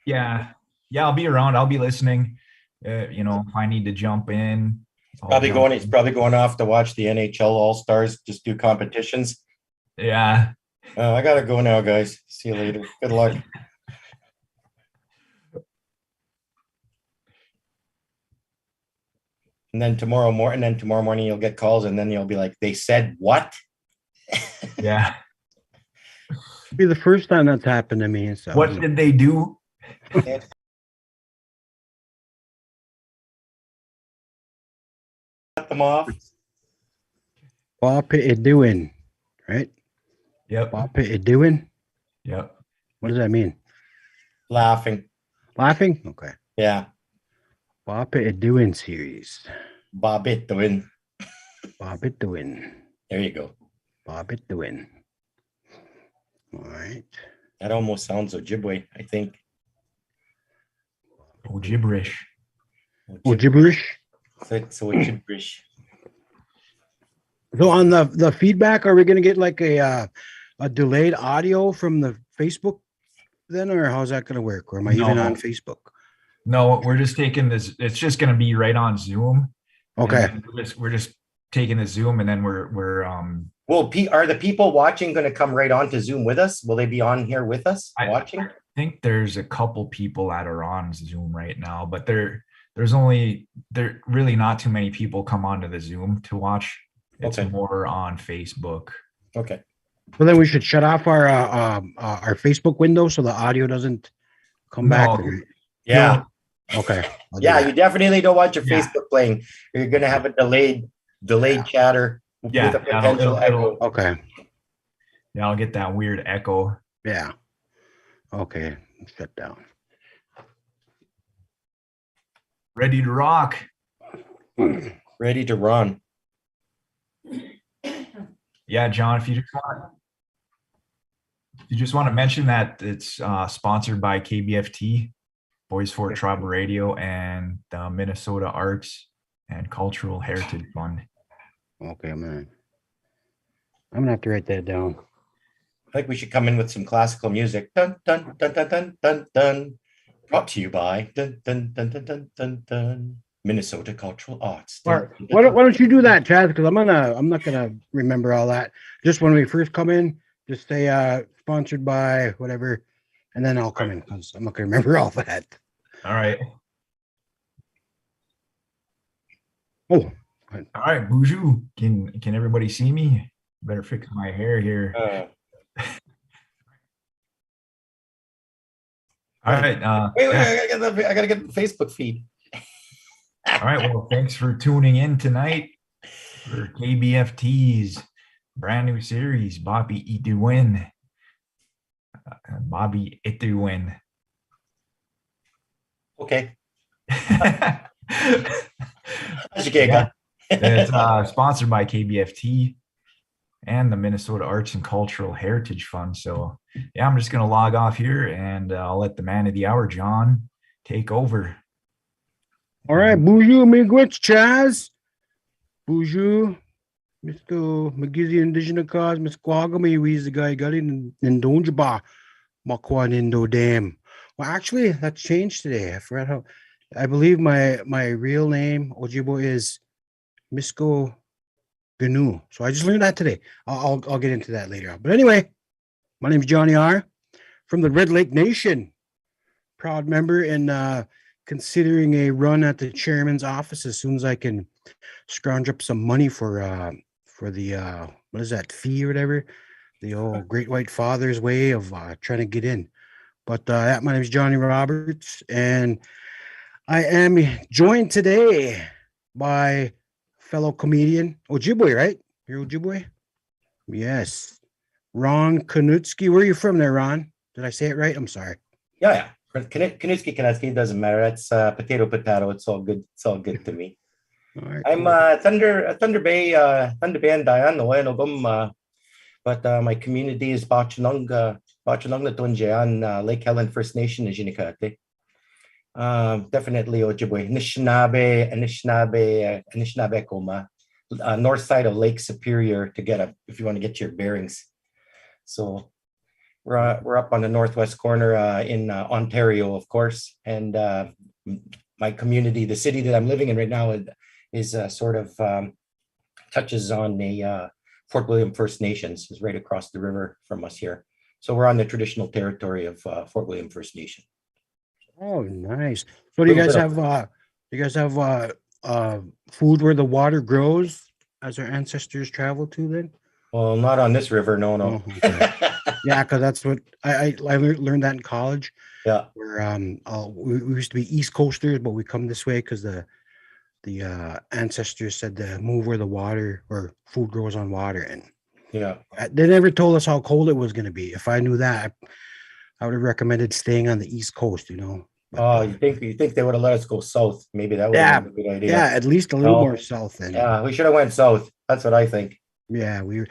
Yeah. Yeah, I'll be around. I'll be listening. If I need to jump in, I'll jump He's in. probably going off to watch the NHL All Stars, just do competitions. Yeah. I gotta go now, guys. See you later. Good luck. And then tomorrow morning you'll get calls, and then you'll be like, "They said what?" Yeah. Be the first time that's happened to me. So What did they do? Cut them off. What it doing? Right? Yep. What it doing? Yep. What does that mean? Laughing. Laughing? Okay. Yeah. What it doing series. Bob it doing. Bob it doing. There you go. Bob it doing. All right. That almost sounds Ojibwe, I think. Oh, gibberish. Oh, gibberish. So gibberish. So on the feedback, are we going to get like a delayed audio from the Facebook then, or how's that going to work? Or am I even on Facebook? No, we're just taking this. It's just going to be right on Zoom. Okay. We're just taking the Zoom, and then we're Well, are the people watching going to come right on to Zoom with us? Will they be on here with us watching? I think there's a couple people that are on Zoom right now, but there really not too many people come onto the Zoom to watch. It's more on Facebook. Okay. Well, then we should shut off our Facebook window so the audio doesn't come back. Yeah. No. Okay. Yeah, you definitely don't want your Facebook playing. You're gonna have a delayed chatter with a potential echo. Okay. Yeah, I'll get that weird echo. Yeah. Okay. Shut down. Ready to rock. Ready to run. Yeah, John, if you just want to mention that it's sponsored by KBFT, Bois Forte Tribal Radio, and the Minnesota Arts and Cultural Heritage Fund. Okay, I'm gonna have to write that down. I think we should come in with some classical music. Dun dun dun dun dun dun dun. Brought to you by dun dun dun dun dun dun dun. Minnesota Cultural Arts. Why don't you do that, Chaz? Because I'm not gonna remember all that. Just when we first come in, just say sponsored by whatever, and then I'll come in because I'm not gonna remember all that. All right. Oh. All right, Boujou. Can everybody see me? Better fix my hair here. All right. Wait, I gotta get the Facebook feed. All right. Well, thanks for tuning in tonight for KBFT's brand new series, Bobby Ituin. Bobby Ituin. Okay. It's sponsored by KBFT and the Minnesota Arts and Cultural Heritage Fund. So, yeah, I'm just going to log off here, and I'll let the man of the hour, John, take over. All right, bonjour, miigwech, Chaz. Bonjour, Mr. Magizi Indigenous Cause, Miss Quagami, Weez the guy got in Donjaba, Makwan Indo Dam. Well, actually, that's changed today. I forgot how. I believe my real name, Ojibwe, is Misko Gnu. So I just learned that today. I'll get into that later on. But anyway, my name is Johnny R. from the Red Lake Nation. Proud member and considering a run at the chairman's office as soon as I can scrounge up some money for the what is that, fee or whatever, the old Great White Father's way of trying to get in. But my name is Johnny Roberts, and I am joined today by fellow comedian Ojibwe, right? You're Ojibwe? Yes. Ron Kanutski. Where are you from there, Ron? Did I say it right? I'm sorry. Yeah. Kanutski doesn't matter. That's potato. It's all good. It's all good to me. All right, I'm Thunder Bay and Diane, but my community is Bachanong Latunje Lake Helen First Nation in Jinikate. Definitely Ojibwe, Anishinaabe Koma, north side of Lake Superior if you want to get your bearings. So we're up on the northwest corner in Ontario, of course, and my community, the city that I'm living in right now, is sort of touches on the Fort William First Nations, is right across the river from us here. So we're on the traditional territory of Fort William First Nation. Oh, nice. So do you guys have food where the water grows as our ancestors traveled to then? Well, not on this river, no. Oh, okay. Yeah, because that's what I learned that in college. Yeah. Where we used to be East Coasters, but we come this way because the ancestors said to move where the water or food grows on water, and yeah, they never told us how cold it was going to be. If I knew that, I would have recommended staying on the East Coast. But, you think they would have let us go south? Maybe that would have been a good idea. Yeah, at least a little more south. Yeah, we should have went south. That's what I think. Yeah, we were.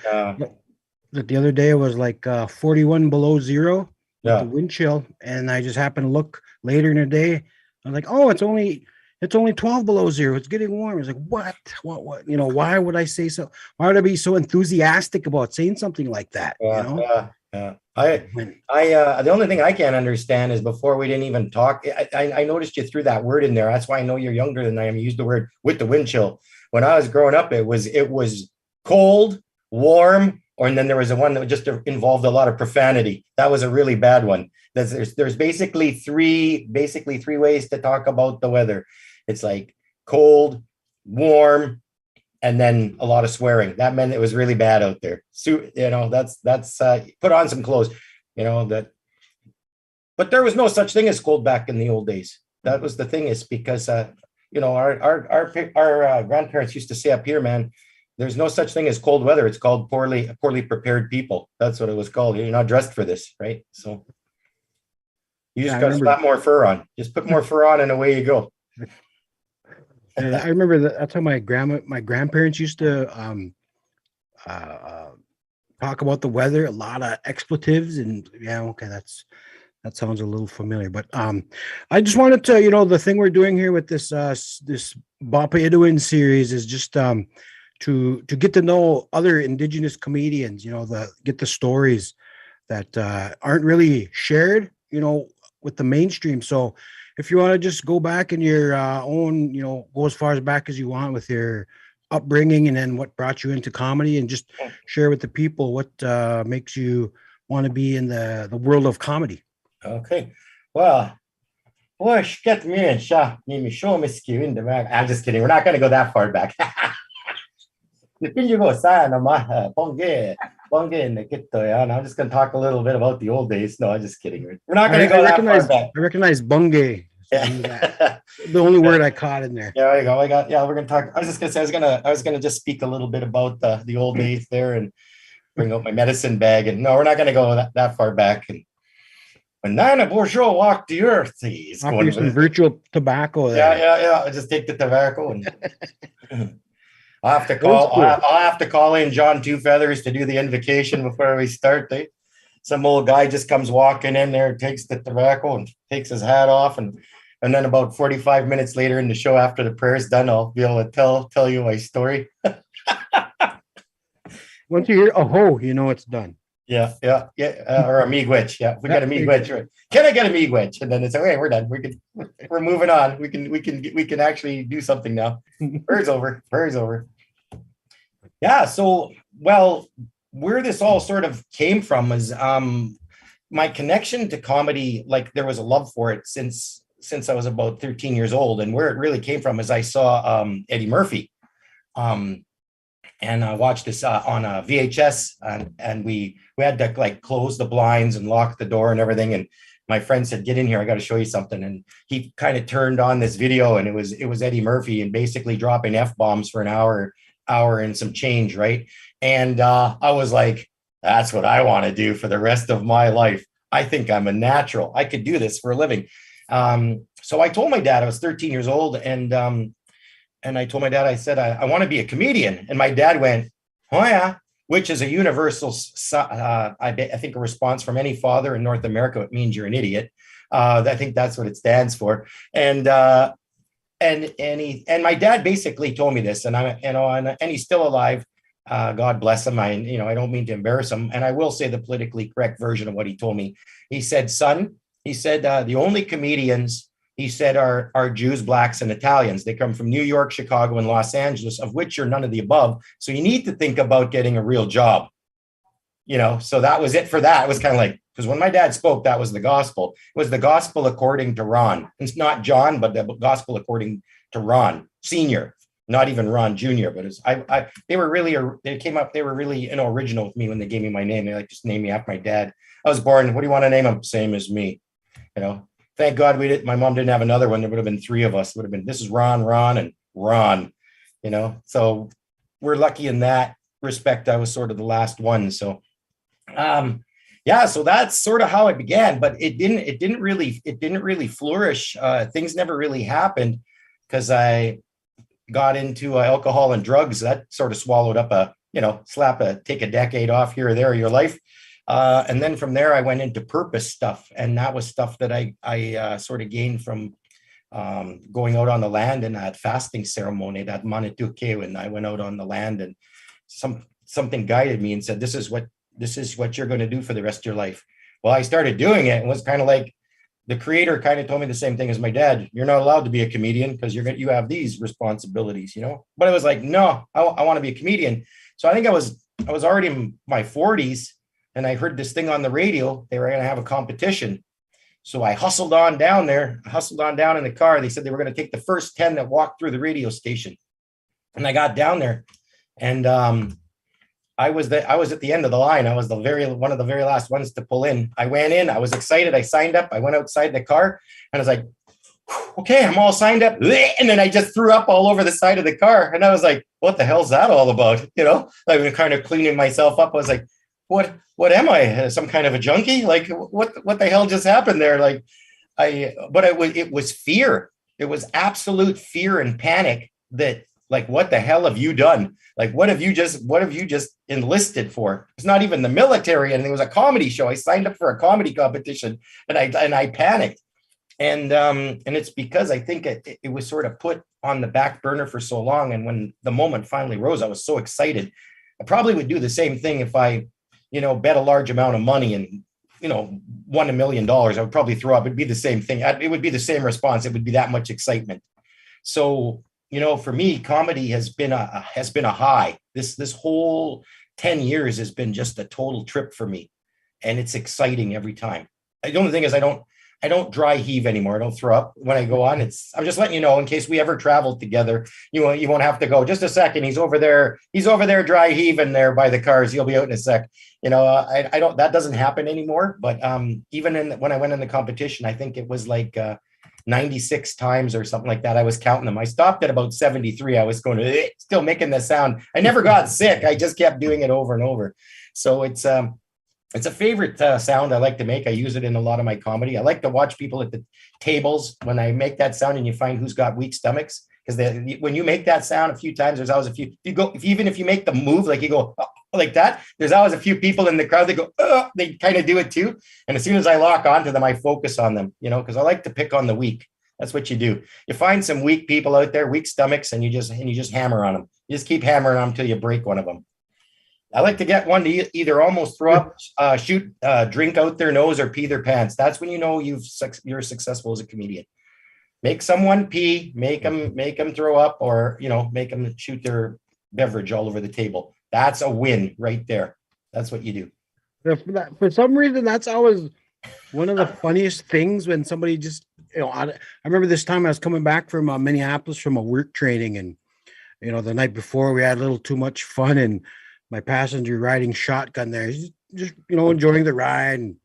The other day it was like 41 below zero with the wind chill, and I just happened to look later in the day. I'm like, oh, it's only 12 below zero. It's getting warm. It's like, what? Why would I say so? Why would I be so enthusiastic about saying something like that? Yeah. The only thing I can't understand is before we didn't even talk. I noticed you threw that word in there. That's why I know you're younger than I am. You used the word with the wind chill. When I was growing up, it was cold, warm, and then there was one that just involved a lot of profanity. That was a really bad one. There's basically three ways to talk about the weather. It's like cold, warm, and then a lot of swearing. That meant it was really bad out there. So, that's put on some clothes, that. But there was no such thing as cold back in the old days. That was the thing, is because our grandparents used to say up here, man, there's no such thing as cold weather. It's called poorly prepared people. That's what it was called. You're not dressed for this, right? So you just got to slap more fur on. Just put more fur on and away you go. And I remember that's how my grandparents used to talk about the weather. A lot of expletives, and that sounds a little familiar. But I just wanted to, the thing we're doing here with this Bapa Iduin series is just to get to know other Indigenous comedians. Get the stories that aren't really shared, with the mainstream. So if you want to just go back in your own, go as far as back as you want with your upbringing and then what brought you into comedy, and just share with the people what makes you want to be in the world of comedy. Okay. Well, get me and show me skew in the back. I'm just kidding. We're not going to go that far back. I'm just going to talk a little bit about the old days. No, I'm just kidding. We're not going to go that far back. I recognize bungay. The only word I caught in there. Yeah, there you go. We're going to talk. I was just going to say, I was going to just speak a little bit about the old days there and bring out my medicine bag. And no, we're not going to go that far back. And when Nana Bourgeois walked the earth, he's going to some virtual tobacco there. Yeah. I'll just take the tobacco and I'll have to call in John Two Feathers to do the invocation before we start. Some old guy just comes walking in there, takes the tobacco and takes his hat off, and then about 45 minutes later in the show, after the prayer's done, I'll be able to tell you my story. Once you hear a ho, it's done. Yeah. Or a miigwech. Yeah, we got a miigwech. Right. Can I get a miigwech? And then it's okay. We're done. We're moving on. We can actually do something now. Prayer's over. Yeah. So, where this all sort of came from is my connection to comedy. Like, there was a love for it since I was about 13 years old, and where it really came from is I saw Eddie Murphy. And I watched this on a VHS, and we had to close the blinds and lock the door and everything. And my friend said, "Get in here, I got to show you something." And he kind of turned on this video, and it was Eddie Murphy and basically dropping F-bombs for an hour and some change, right? And I was like, that's what I want to do for the rest of my life. I think I'm a natural. I could do this for a living. So I told my dad, I was 13 years old, and I told my dad, I said, I want to be a comedian. And my dad went, "Oh yeah," which is a universal, I think, a response from any father in North America. It means you're an idiot. I think that's what it stands for. And my dad basically told me this, and he's still alive. God bless him. I don't mean to embarrass him. And I will say the politically correct version of what he told me. He said, son, he said, the only comedians, he said, are Jews, blacks, and Italians. They come from New York, Chicago, and Los Angeles, of which you're none of the above. So you need to think about getting a real job. So that was it for that. It was kind of like, because when my dad spoke, that was the gospel. It was the gospel according to Ron. It's not John, but the gospel according to Ron Sr., not even Ron Jr., but they were really original with me when they gave me my name. They just named me after my dad. I was born, what do you want to name him? Same as me. Thank God my mom didn't have another one. There would have been three of us. It would have been, this is Ron, and Ron, so we're lucky in that respect. I was sort of the last one. So, so that's sort of how it began, but it didn't really flourish. Things never really happened because I got into alcohol and drugs. That sort of swallowed up take a decade off here or there of your life. And then from there, I went into purpose stuff. And that was stuff that I sort of gained from going out on the land in that fasting ceremony, that Manituke, when I went out on the land and something guided me and said, this is what you're going to do for the rest of your life. Well, I started doing it and was kind of like, the creator kind of told me the same thing as my dad. You're not allowed to be a comedian because you have these responsibilities, But I was like, no, I want to be a comedian. So I think I was already in my 40s, and I heard this thing on the radio. They were going to have a competition. So I hustled on down in the car. They said they were going to take the first 10 that walked through the radio station. And I got down there, and I was at the end of the line. I was one of the very last ones to pull in. I went in, I was excited. I signed up. I went outside the car and I was like, okay, I'm all signed up. And then I just threw up all over the side of the car. And I was like, what the hell's that all about? I was kind of cleaning myself up. I was like, what am I? Some kind of a junkie? Like, what the hell just happened there? Like, it was fear. It was absolute fear and panic that, like, what the hell have you done? Like, what have you just enlisted for? It's not even the military, and it was a comedy show. I signed up for a comedy competition, and I panicked. And it's because I think it was sort of put on the back burner for so long. And when the moment finally rose, I was so excited. I probably would do the same thing if I, bet a large amount of money and, won $1 million. I would probably throw up. It'd be the same thing. It would be the same response. It would be that much excitement. So, for me, comedy has been a high. This whole 10 years has been just a total trip for me, and it's exciting every time. The only thing is I don't dry heave anymore. I don't throw up when I go on. I'm just letting you know in case we ever travel together. You won't have to go. Just a second. He's over there dry heaving there by the cars. He'll be out in a sec. I don't. That doesn't happen anymore. But even when I went in the competition, I think it was like 96 times or something like that. I was counting them. I stopped at about 73. I was going still making the sound. I never got sick. I just kept doing it over and over. So it's a favorite sound I like to make. I use it in a lot of my comedy. I like to watch people at the tables when I make that sound, and you find who's got weak stomachs. Because when you make that sound a few times, there's always a few. Even if you make the move, like you go like that, there's always a few people in the crowd that go, they kind of do it too. And as soon as I lock onto them, I focus on them, because I like to pick on the weak. That's what you do. You find some weak people out there, weak stomachs, and you just hammer on them. You just keep hammering on them until you break one of them. I like to get one to either almost throw up, shoot, drink out their nose, or pee their pants. That's when you know you're successful as a comedian. Make someone pee, make them throw up, or make them shoot their beverage all over the table. That's a win right there. That's what you do. For some reason, that's always one of the funniest things when somebody just, I remember this time I was coming back from Minneapolis from a work training, and, the night before we had a little too much fun, and my passenger riding shotgun there, just enjoying the ride, and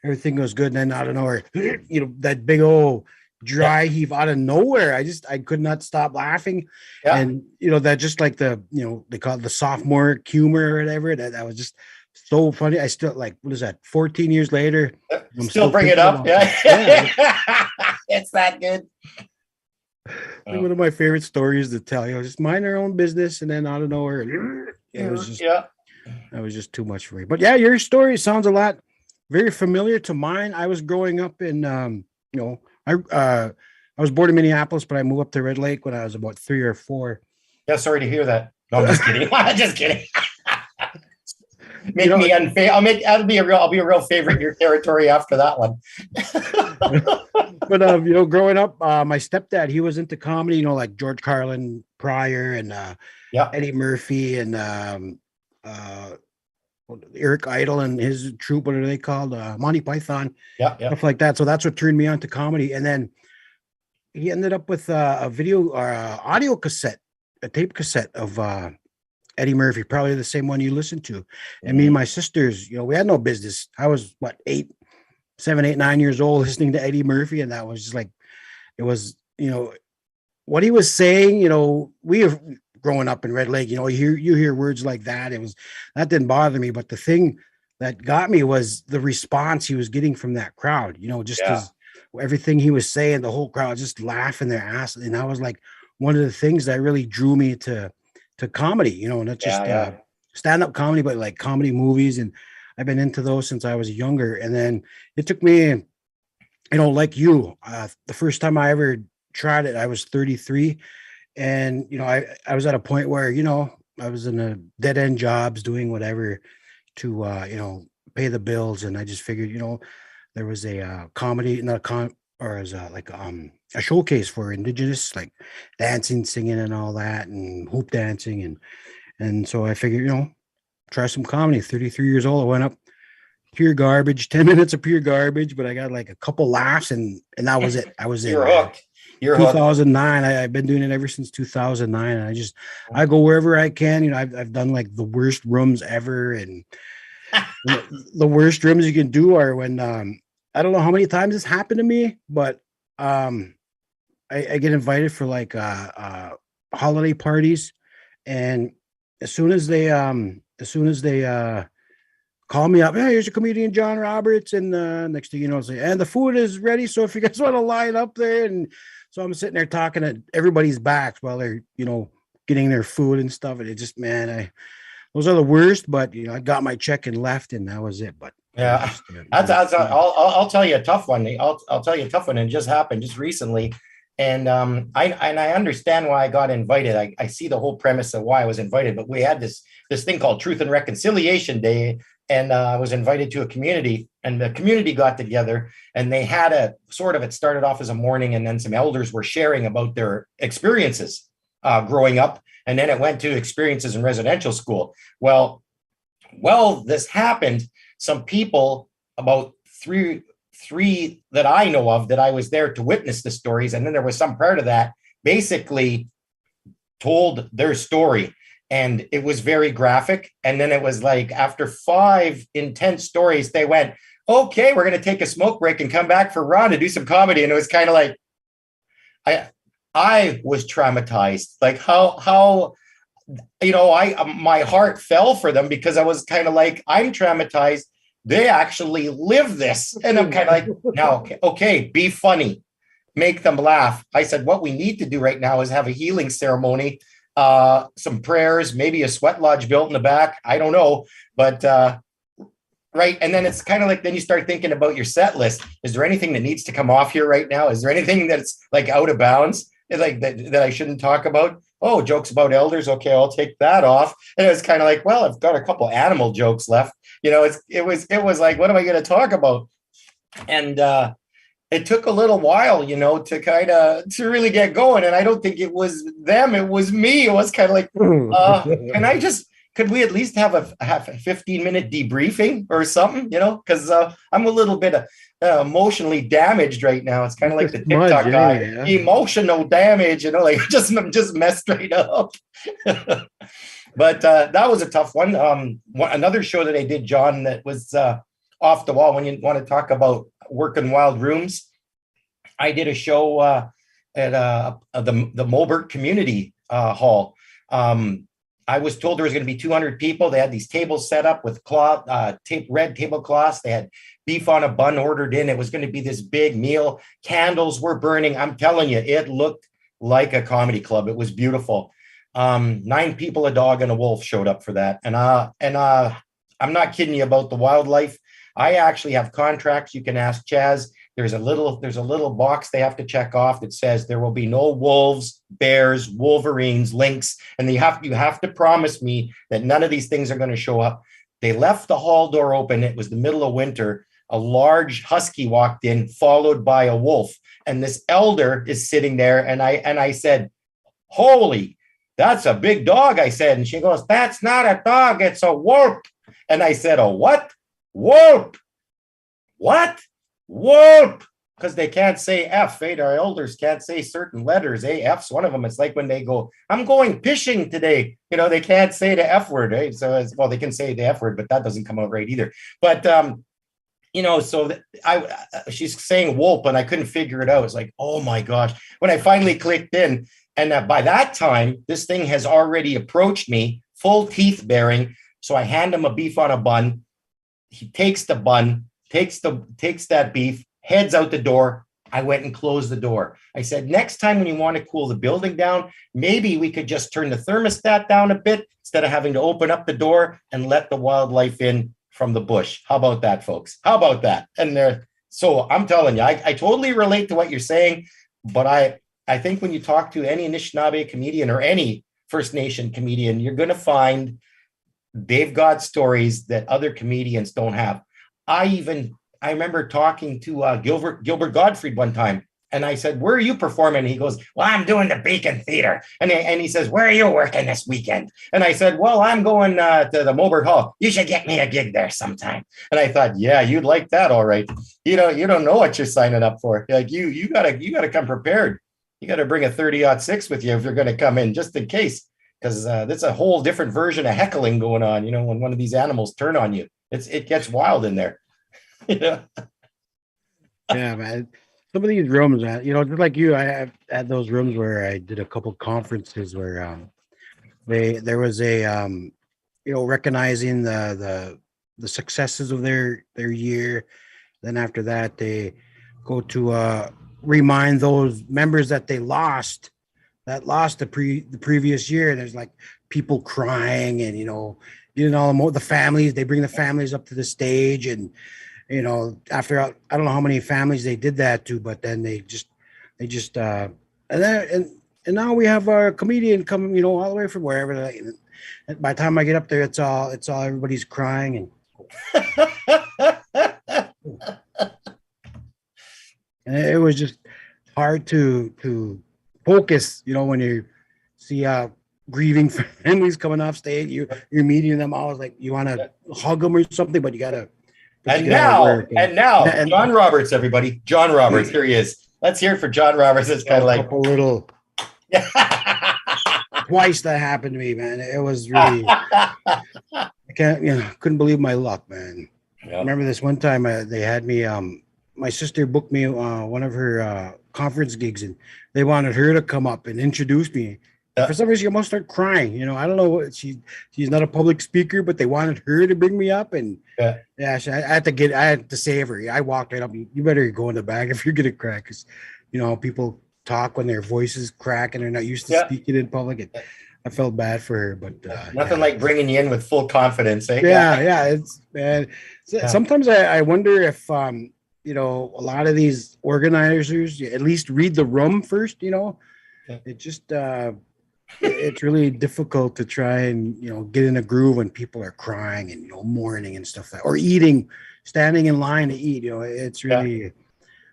everything was good. And then out of nowhere, that big old dry heave out of nowhere. I could not stop laughing. Yeah. And that just like the they call it the sophomore humor or whatever. That was just so funny. I still, like, what is that? 14 years later, I'm still bring it up. Yeah. It's that good. Like one of my favorite stories to tell. Just mind our own business, and then out of nowhere, it was just that was just too much for me. But yeah, your story sounds a lot very familiar to mine. I was growing up in I was born in Minneapolis, but I moved up to Red Lake when I was about 3 or 4. Yeah, sorry to hear that. No, I'm just kidding. I'm just kidding. Make me unfair. I'll be a real favorite in your territory after that one. But growing up, my stepdad, he was into comedy, like George Carlin, Pryor, and Eddie Murphy, and Eric Idle and his troupe. What are they called? Monty Python. Stuff like that. So that's what turned me on to comedy. And then he ended up with a video or audio cassette, a tape cassette of Eddie Murphy, probably the same one you listened to. And me and my sisters, we had no business. I was 7, 8, 9 years old listening to Eddie Murphy. And that was just like, it was, what he was saying, we have growing up in Red Lake, you hear words like that. That didn't bother me. But the thing that got me was the response he was getting from that crowd, everything he was saying, the whole crowd just laughing their ass. And that was like one of the things that really drew me to comedy, not just stand-up comedy, but like comedy movies. And I've been into those since I was younger. And then it took me, like you, the first time I ever tried it, I was 33. And, I was at a point where, I was in a dead-end jobs doing whatever to, pay the bills. And I just figured, there was a comedy, a showcase for Indigenous, like dancing, singing and all that, and hoop dancing. And so I figured, try some comedy. 33 years old. I went up, pure garbage, 10 minutes of pure garbage, but I got like a couple laughs and that was it. I was in. You're 2009. I've been doing it ever since 2009. And I go wherever I can. I've done like the worst rooms ever. And the worst rooms you can do are when, I don't know how many times this happened to me, but I get invited for like holiday parties. And as soon as they call me up, hey, here's a comedian, John Roberts. And next thing you know, say, and the food is ready. So if you guys want to line up there. And so I'm sitting there talking at everybody's backs while they're, getting their food and stuff. And it just, those are the worst, but I got my check and left and that was it. But I'll tell you a tough one. I'll tell you a tough one. And it just happened just recently. And I understand why I got invited. I see the whole premise of why I was invited, but we had this thing called Truth and Reconciliation Day. And I was invited to a community, and the community got together and they had it started off as a morning, and then some elders were sharing about their experiences growing up. And then it went to experiences in residential school. Well, this happened. Some people, about three that I know of, that I was there to witness the stories. And then there was some prior to that, basically told their story. And it was very graphic. And then it was like, after 5 intense stories, they went, okay, we're going to take a smoke break and come back for Ron to do some comedy. And it was kind of like, I was traumatized. Like how my heart fell for them, because I was kind of like, I'm traumatized. They actually live this. And I'm kind of like, now, okay, be funny, make them laugh. I said, what we need to do right now is have a healing ceremony, some prayers, maybe a sweat lodge built in the back. I don't know, but right. And then it's kind of like, then you start thinking about your set list. Is there anything that needs to come off here right now? Is there anything that's like out of bounds, like that I shouldn't talk about? Oh, jokes about elders. Okay, I'll take that off. And it was kind of like, well, I've got a couple animal jokes left. It was like, what am I going to talk about? And it took a little while, to really get going. And I don't think it was them, it was me. It was kind of like, could we at least have a 15-minute debriefing or something, because I'm a little bit emotionally damaged right now. It's kind of like the TikTok guy, emotional damage, just messed right up. But that was a tough one. Another show that I did, John, that was off the wall, when you want to talk about working wild rooms, I did a show at the Mulbert Community Hall. I was told there was going to be 200 people. They had these tables set up with red tablecloths. They had beef on a bun ordered in. It was going to be this big meal. Candles were burning. I'm telling you, it looked like a comedy club. It was beautiful. 9 people, a dog, and a wolf showed up for that. And I'm not kidding you about the wildlife. I actually have contracts. You can ask Chaz. There's a little box they have to check off that says there will be no wolves, bears, wolverines, lynx, and you have to promise me that none of these things are going to show up. They left the hall door open. It was the middle of winter. A large husky walked in, followed by a wolf. And this elder is sitting there. And I said, holy, that's a big dog, I said. And she goes, that's not a dog, it's a wolf. And I said, a what? Wolf. What? Wolf. Because they can't say F, right? Our elders can't say certain letters. F's one of them. It's like when they go, I'm going fishing today. They can't say the F word, right? So, well, they can say the F word, but that doesn't come out right either. But, so she's saying wolf, and I couldn't figure it out. It's like, oh my gosh. When I finally clicked in, and by that time, this thing has already approached me, full teeth bearing. So I hand him a beef on a bun. He takes the bun, takes that beef, heads out the door. I went and closed the door. I said, next time when you want to cool the building down, maybe we could just turn the thermostat down a bit instead of having to open up the door and let the wildlife in from the bush. How about that, folks? How about that? And so I'm telling you, I totally relate to what you're saying, but I think when you talk to any Anishinaabe comedian or any First Nation comedian, you're going to find they've got stories that other comedians don't have. I remember talking to Gilbert Gottfried one time, and I said, where are you performing? And he goes, well, I'm doing the Beacon Theater. And he says, where are you working this weekend? And I said, well, I'm going to the Mobert Hall. You should get me a gig there sometime. And I thought, yeah, you'd like that. All right. You don't know what you're signing up for. Like you gotta come prepared. You got to bring a 30-06 with you if you're going to come in, just in case, because that's a whole different version of heckling going on. When one of these animals turn on you, it gets wild in there. Yeah, man. Some of these rooms, just like you, I had those rooms where I did a couple conferences where there was a recognizing the successes of their year. Then after that, they go to remind those members that they lost the previous year. There's like people crying, and the families. They bring the families up to the stage, and after I don't know how many families they did that to, but then they just and now we have our comedian coming, all the way from wherever. And by the time I get up there, it's all everybody's crying, and it was just hard to focus, when you see grieving families coming off stage. You're meeting them. I was like, you want to hug them or something, but you gotta. And now, John Roberts, everybody. John Roberts, here he is. Let's hear it for John Roberts. It's kind of like a little. Twice that happened to me, man. It was really. I couldn't believe my luck, man. Yep. I remember this one time they had me. My sister booked me one of her conference gigs, and they wanted her to come up and introduce me. For some reason, she almost started crying. I don't know what she's not a public speaker, but they wanted her to bring me up, and I had to save her. I walked right up. You better go in the back if you're gonna cry, because people talk when their voices crack and they're not used to speaking in public. And I felt bad for her, but nothing like bringing you in with full confidence, eh? Yeah. It's man. Sometimes I wonder if a lot of these organizers at least read the room first. It just. It's really difficult to try and get in a groove when people are crying and mourning and stuff or eating, standing in line to eat. It's really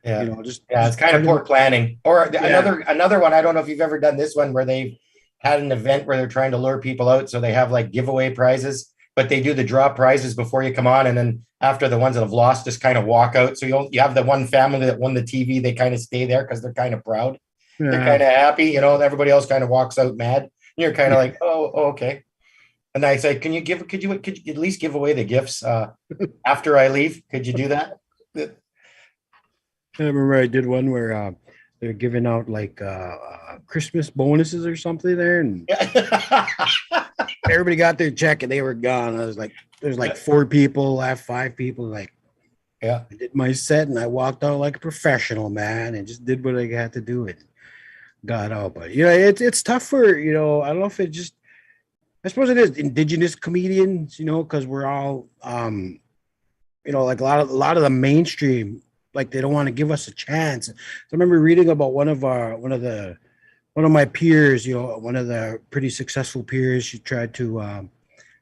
it's kind of poor planning. Or another one. I don't know if you've ever done this one where they've had an event where they're trying to lure people out, so they have like giveaway prizes, but they do the draw prizes before you come on, and then after the ones that have lost just kind of walk out. So you have the one family that won the TV, they kind of stay there because they're kind of proud. Yeah. They're kind of happy, everybody else kind of walks out mad. And you're kind of like, oh, okay. And I say, could you at least give away the gifts after I leave? Could you do that? I remember I did one where they're giving out like Christmas bonuses or something there, and everybody got their check and they were gone. I was like, there's like 4 people left, 5 people. Like, I did my set and I walked out like a professional, man, and just did what I had to do. It got out, but it's tough for I don't know if it just. I suppose it is indigenous comedians, because we're all like a lot of the mainstream, like they don't want to give us a chance. So I remember reading about one of my peers, one of the pretty successful peers. She tried to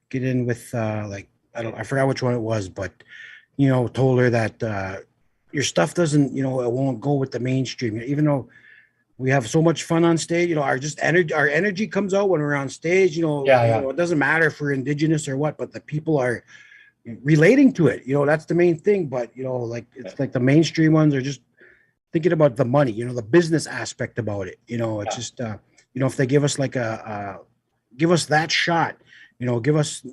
get in with like I forgot which one it was, but told her that your stuff doesn't, it won't go with the mainstream. Even though we have so much fun on stage, our energy comes out when we're on stage. Yeah. It doesn't matter if we're indigenous or what, but the people are relating to it. That's the main thing. But it's like the mainstream ones are just thinking about the money, the business aspect about it. It's just if they give us like give us that shot, give us,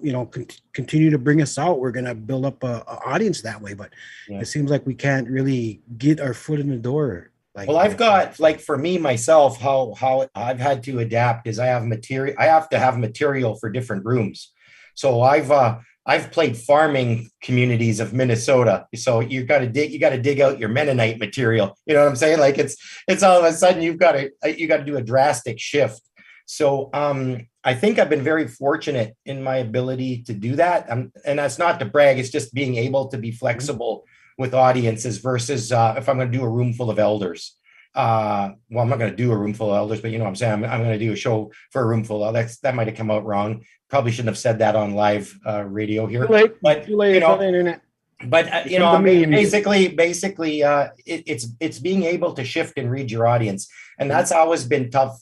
continue to bring us out, we're gonna build up a audience that way. But it seems like we can't really get our foot in the door. Well, I've got, like, for me myself, how I've had to adapt is I have to have material for different rooms. So I've played farming communities of Minnesota. So you got to dig out your Mennonite material. You know what I'm saying? Like it's all of a sudden you got to do a drastic shift. So I think I've been very fortunate in my ability to do that. And that's not to brag, it's just being able to be flexible with audiences versus if I'm going to do a room full of elders. Well, I'm not going to do a room full of elders, but you know what I'm saying? I'm going to do a show for a room full of that might have come out wrong. Probably shouldn't have said that on live radio here. Too late. But Too late. It's on the internet. But basically, it's being able to shift and read your audience, and that's always been tough.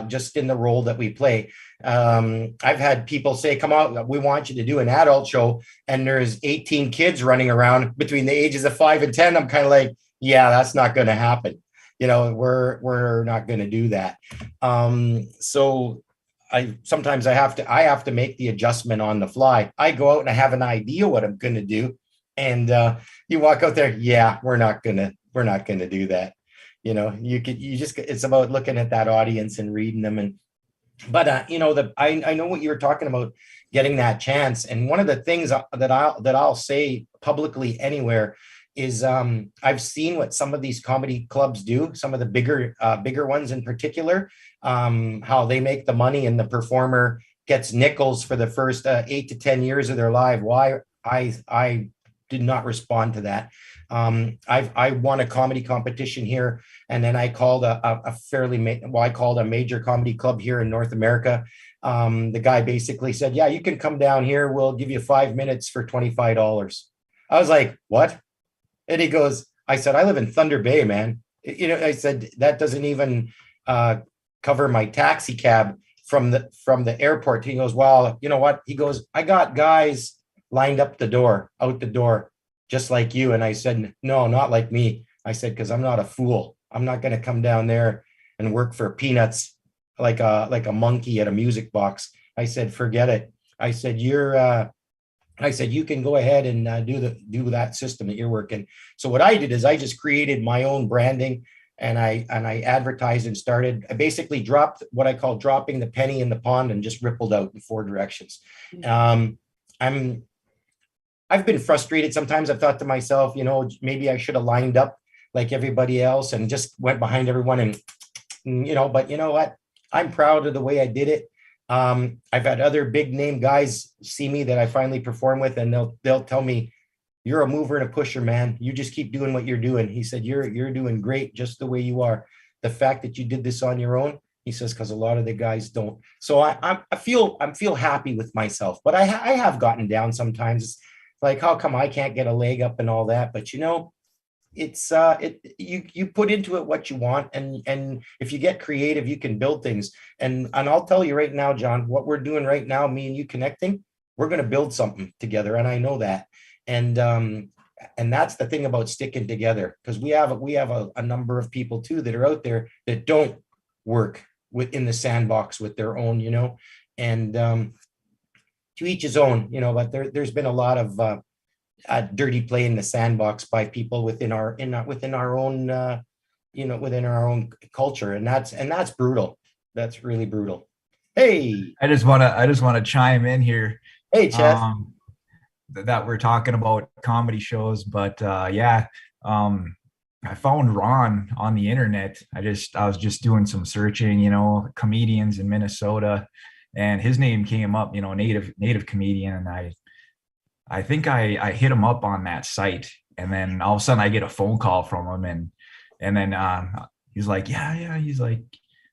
Just in the role that we play, I've had people say, "Come out, we want you to do an adult show," and there's 18 kids running around between the ages of 5 and 10. I'm kind of like, "Yeah, that's not going to happen." We're not going to do that. So sometimes I have to make the adjustment on the fly. I go out and I have an idea what I'm going to do, and you walk out there, yeah, we're not going to do that. It's about looking at that audience and reading them. But I know what you were talking about, getting that chance. And one of the things that I'll say publicly anywhere is I've seen what some of these comedy clubs do, some of the bigger ones in particular, how they make the money and the performer gets nickels for the first 8 to 10 years of their life. Why I did not respond to that. I won a comedy competition here, and then I called I called a major comedy club here in North America. The guy basically said, "Yeah, you can come down here. We'll give you 5 minutes for $25." I was like, "What?" And he goes, I said, "I live in Thunder Bay, man." I said, "That doesn't even cover my taxi cab from the airport." He goes, "Well, you know what?" He goes, "I got guys lined up out the door, just like you." And I said, "No, not like me." I said, "Because I'm not a fool. I'm not going to come down there and work for peanuts like a monkey at a music box." I said, "Forget it." I said, "You can go ahead and do that system that you're working." So what I did is I just created my own branding, and I advertised and started. I basically dropped what I call dropping the penny in the pond and just rippled out in 4 directions. I've been frustrated. Sometimes I've thought to myself, maybe I should have lined up like everybody else and just went behind everyone and but you know what? I'm proud of the way I did it. I've had other big name guys see me that I finally perform with, and they'll tell me, "You're a mover and a pusher, man. You just keep doing what you're doing." He said, "You're doing great just the way you are. The fact that you did this on your own," he says, "because a lot of the guys don't." So I feel happy with myself, but I have gotten down sometimes. It's like, how come I can't get a leg up and all that? But it's you put into it what you want, and if you get creative, you can build things. And I'll tell you right now, John, what we're doing right now, me and you connecting, we're going to build something together, and I know that. And that's the thing about sticking together, because we have a number of people too that are out there that don't work within the sandbox with their own, and to each his own, but there's been a lot of dirty play in the sandbox by people within our own culture, and that's brutal. That's really brutal. Hey, I just want to chime in here. Hey, Chad. That we're talking about comedy shows, but I found Ron on the internet. I was just doing some searching, comedians in Minnesota, and his name came up, native comedian, and I think I hit him up on that site, and then all of a sudden I get a phone call from him, and then he's like, yeah, he's like,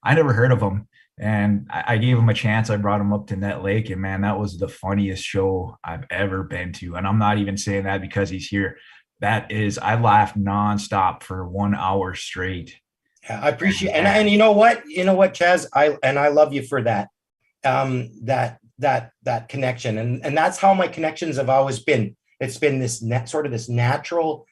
I never heard of him. And I gave him a chance. I brought him up to Net Lake, and man, that was the funniest show I've ever been to. And I'm not even saying that because he's here. That is, I laughed nonstop for 1 hour straight. Yeah, I appreciate, and you know what, Chaz, I love you for that, that connection, and that's how my connections have always been. It's been this sort of this natural,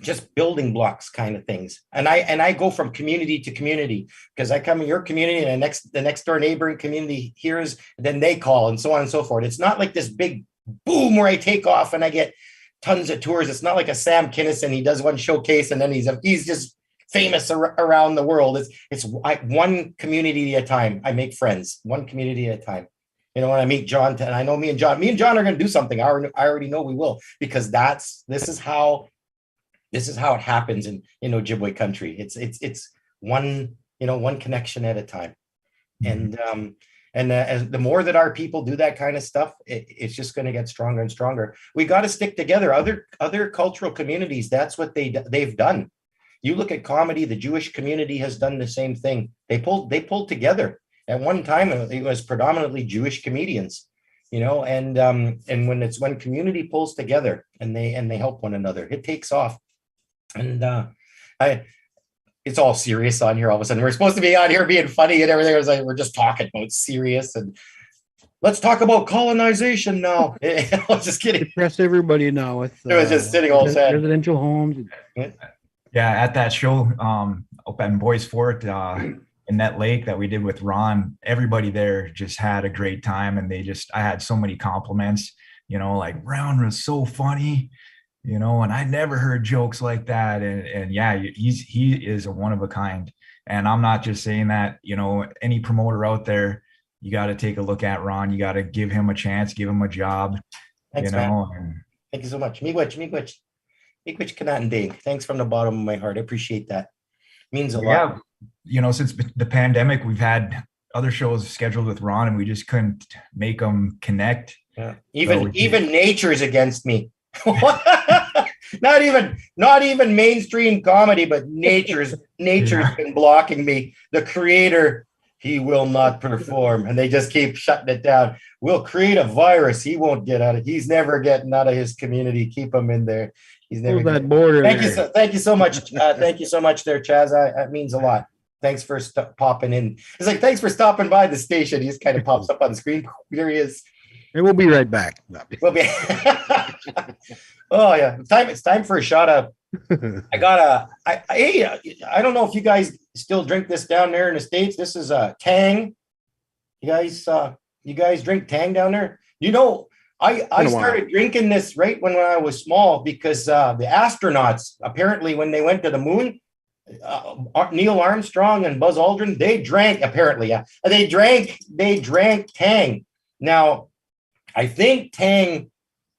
just building blocks kind of things, and I go from community to community, because I come in your community and the next door neighboring community hears, then they call, and so on and so forth. It's not like this big boom where I take off and I get tons of tours. It's not like a Sam Kinison. He does one showcase and then he's just famous around the world. It's one community at a time. I make friends, one community at a time. When I meet John, and I know me and John are going to do something. I already know we will, because this is how it happens in Ojibwe country. It's one one connection at a time, and as the more that our people do that kind of stuff, it's just going to get stronger and stronger. We got to stick together. Other cultural communities, that's what they've done. You look at comedy, the Jewish community has done the same thing. They pulled together. At one time, it was predominantly Jewish comedians, and when community pulls together and they help one another, it takes off. And it's all serious on here all of a sudden. We're supposed to be on here being funny and everything. It was like, we're just talking about serious, and let's talk about colonization now. I was just kidding. Depress everybody now with it was just sitting all sad. Residential homes. Yeah, at that show up in Bois Forte in Net Lake that we did with Ron, everybody there just had a great time, and I had so many compliments, like Brown was so funny, and I never heard jokes like that. And yeah, he is a one of a kind. And I'm not just saying that, any promoter out there, you got to take a look at Ron. You got to give him a chance, give him a job. Thanks, man. Thank you so much. Miigwech Kanatan Ding. Thanks from the bottom of my heart. I appreciate that. Means a lot. Since the pandemic, we've had other shows scheduled with Ron, and we just couldn't make them connect. Yeah. Even nature's against me. not even mainstream comedy, but nature's been blocking me. The creator, he will not perform, and they just keep shutting it down. We'll create a virus. He won't get out of. He's never getting out of his community. Keep him in there. He's never that border. Thank you so much. Thank you so much there, Chaz. That means a lot. Thanks for popping in. It's like, thanks for stopping by the station. He just kind of pops up on the screen. There he is. And we'll be right back. We'll be. Oh yeah, it's time for a shot of. I don't know if you guys still drink this down there in the States. This is Tang. You guys drink Tang down there? I started drinking this right when I was small, because the astronauts, apparently when they went to the moon, Neil Armstrong and Buzz Aldrin, they drank Tang. Now, I think Tang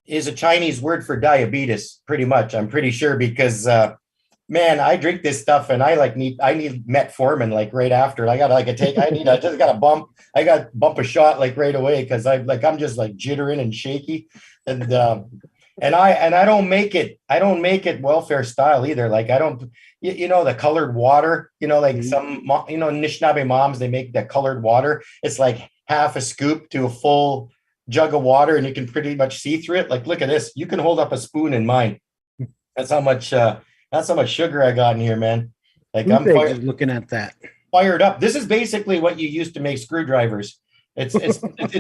is a Chinese word for diabetes, pretty much. I'm pretty sure, because man, I drink this stuff and I need metformin like right after. I just got to bump a shot like right away, because I'm just like jittering and shaky, and I don't make it welfare style either. Like, I don't, the colored water, like some Anishinaabe moms, they make that colored water. It's like half a scoop to a full jug of water, and you can pretty much see through it. Like, look at this. You can hold up a spoon in mine. That's how much sugar I got in here, man. Like, I'm just looking at that. Fired up. This is basically what you use to make screwdrivers. It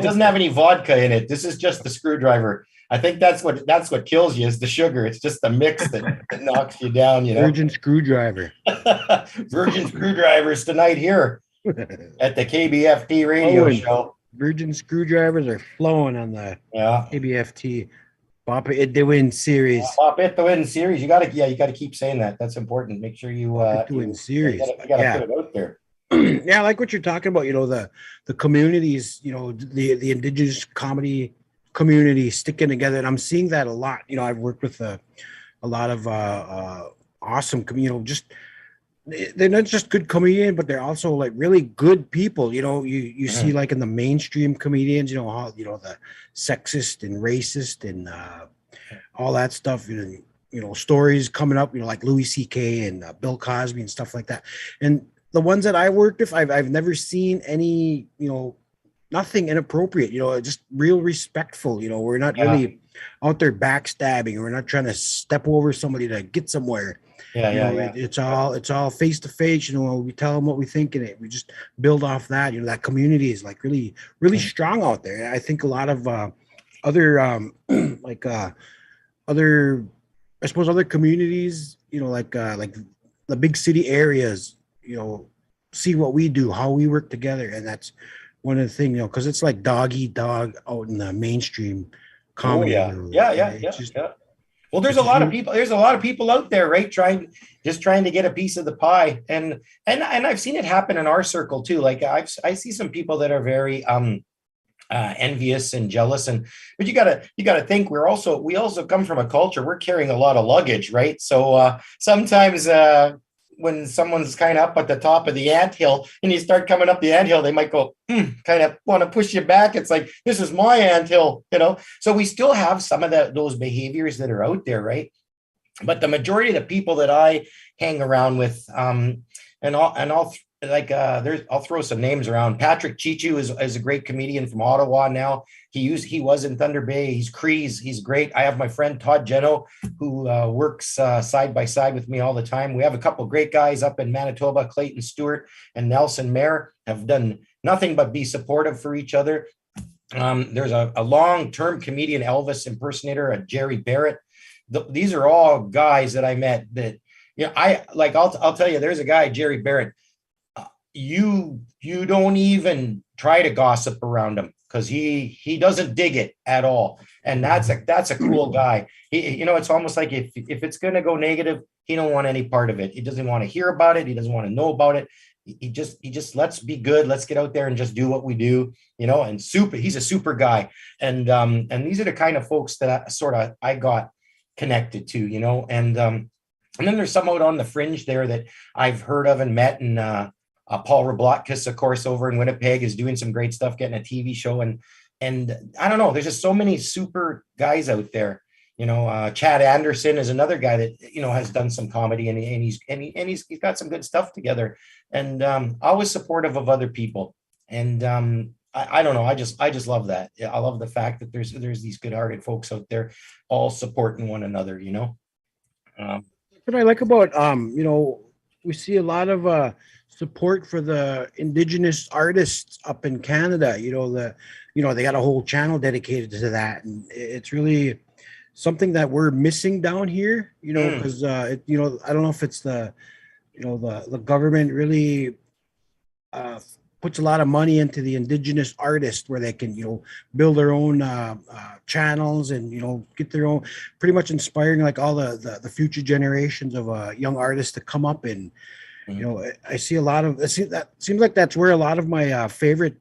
doesn't have any vodka in it. This is just the screwdriver. I think that's what kills you, is the sugar. It's just the mix that knocks you down. Virgin screwdriver. Virgin screwdrivers tonight here at the KBFT radio show. Virgin screwdrivers are flowing on the KBFT. Bop It to Win series. Bop It to Win series. You gotta keep saying that. That's important. Make sure you to Win series. You gotta put it out there. Yeah, I like what you're talking about. The communities, the indigenous comedy community sticking together, and I'm seeing that a lot. I've worked with a lot of awesome, just they're not just good comedians, but they're also like really good people. You see, like, in the mainstream comedians, how the sexist and racist and all that stuff. Stories coming up, like Louis C.K. and Bill Cosby and stuff like that. And the ones that I worked with, I've never seen any, nothing inappropriate, just real respectful. We're not Yeah, really out there backstabbing. We're not trying to step over somebody to get somewhere. yeah, yeah, yeah. It's all face to face. We tell them what we think in it. We just build off that. That community is like really, really Mhm. strong out there. I think a lot of other like other, I suppose, other communities, like the big city areas, see what we do, how we work together, and that's one of the things, because it's like dog eat dog out in the mainstream Oh comedy yeah, world. yeah, Yeah, yeah, it's yeah, just yeah. Well, it's just really, there's a lot of people out there, right? Trying to get a piece of the pie. And I've seen it happen in our circle too. Like I see some people that are very envious and jealous. But you gotta think we also come from a culture, we're carrying a lot of luggage, right? So sometimes when someone's kind of up at the top of the anthill and you start coming up the anthill, they might go, kind of want to push you back. It's like, this is my anthill, So we still have some of those behaviors that are out there, right? But the majority of the people that I hang around with, and I'll like I'll throw some names around. Patrick Chichu is a great comedian from Ottawa now. He was in Thunder Bay. He's Crees. He's great. I have my friend Todd Geno, who works side by side with me all the time. We have a couple of great guys up in Manitoba. Clayton Stewart and Nelson Mayer have done nothing but be supportive for each other. There's a long-term comedian, Elvis impersonator, Jerry Barrett. These are all guys that I met that, I like. I'll tell you, there's a guy, Jerry Barrett. You don't even try to gossip around him because he doesn't dig it at all, and that's a cool guy. It's almost like if it's going to go negative, he don't want any part of it. He doesn't want to hear about it. He doesn't want to know about it. He just let's be good. Let's get out there and just do what we do. And he's a super guy, and these are the kind of folks that I got connected to, and then there's some out on the fringe there that I've heard of and met, and Paul Roblotkus, of course, over in Winnipeg, is doing some great stuff, getting a TV show, and I don't know, there's just so many super guys out there. Chad Anderson is another guy that has done some comedy, and he's got some good stuff together, and always supportive of other people, and I don't know, I just love that. I love the fact that there's these good-hearted folks out there, all supporting one another. what I like about we see a lot of support for the indigenous artists up in Canada. They got a whole channel dedicated to that, and it's really something that we're missing down here. Because I don't know if it's the government really puts a lot of money into the indigenous artists where they can build their own channels and get their own, pretty much inspiring like all the future generations of young artists to come up. And I see a lot of that. Seems like that's where a lot of my favorite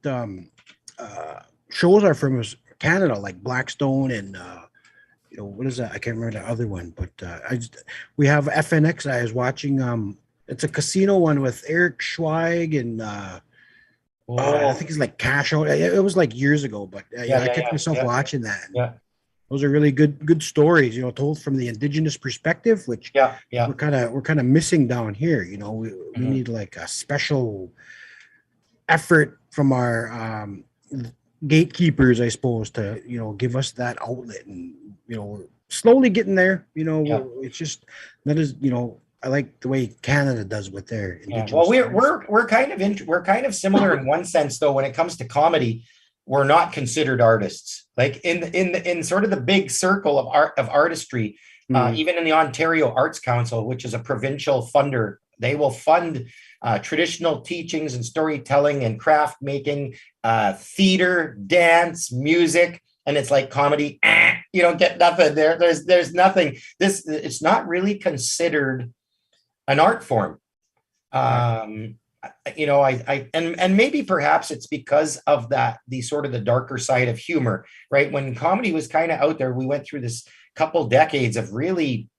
shows are from, is Canada, like Blackstone and what is that? I can't remember the other one, but we have FNX. I was watching it's a casino one with Eric Schweig and I think it's like Cash Out. It was like years ago, but I catch myself watching that. Yeah. Those are really good stories, told from the indigenous perspective, which Yeah. we're kind of missing down here. We need like a special effort from our gatekeepers, I suppose, to give us that outlet, and we're slowly getting there. It's just that is I like the way Canada does with their indigenous. Well, we're kind of similar in one sense, though. When it comes to comedy, we're not considered artists. Like in sort of the big circle of artistry, even in the Ontario Arts Council, which is a provincial funder, they will fund traditional teachings and storytelling and craft making, theater, dance, music, and it's like comedy. You don't get nothing there. There's nothing. It's not really considered an art form. And maybe perhaps it's because of the sort of the darker side of humor, right? When comedy was kind of out there, we went through this couple decades of really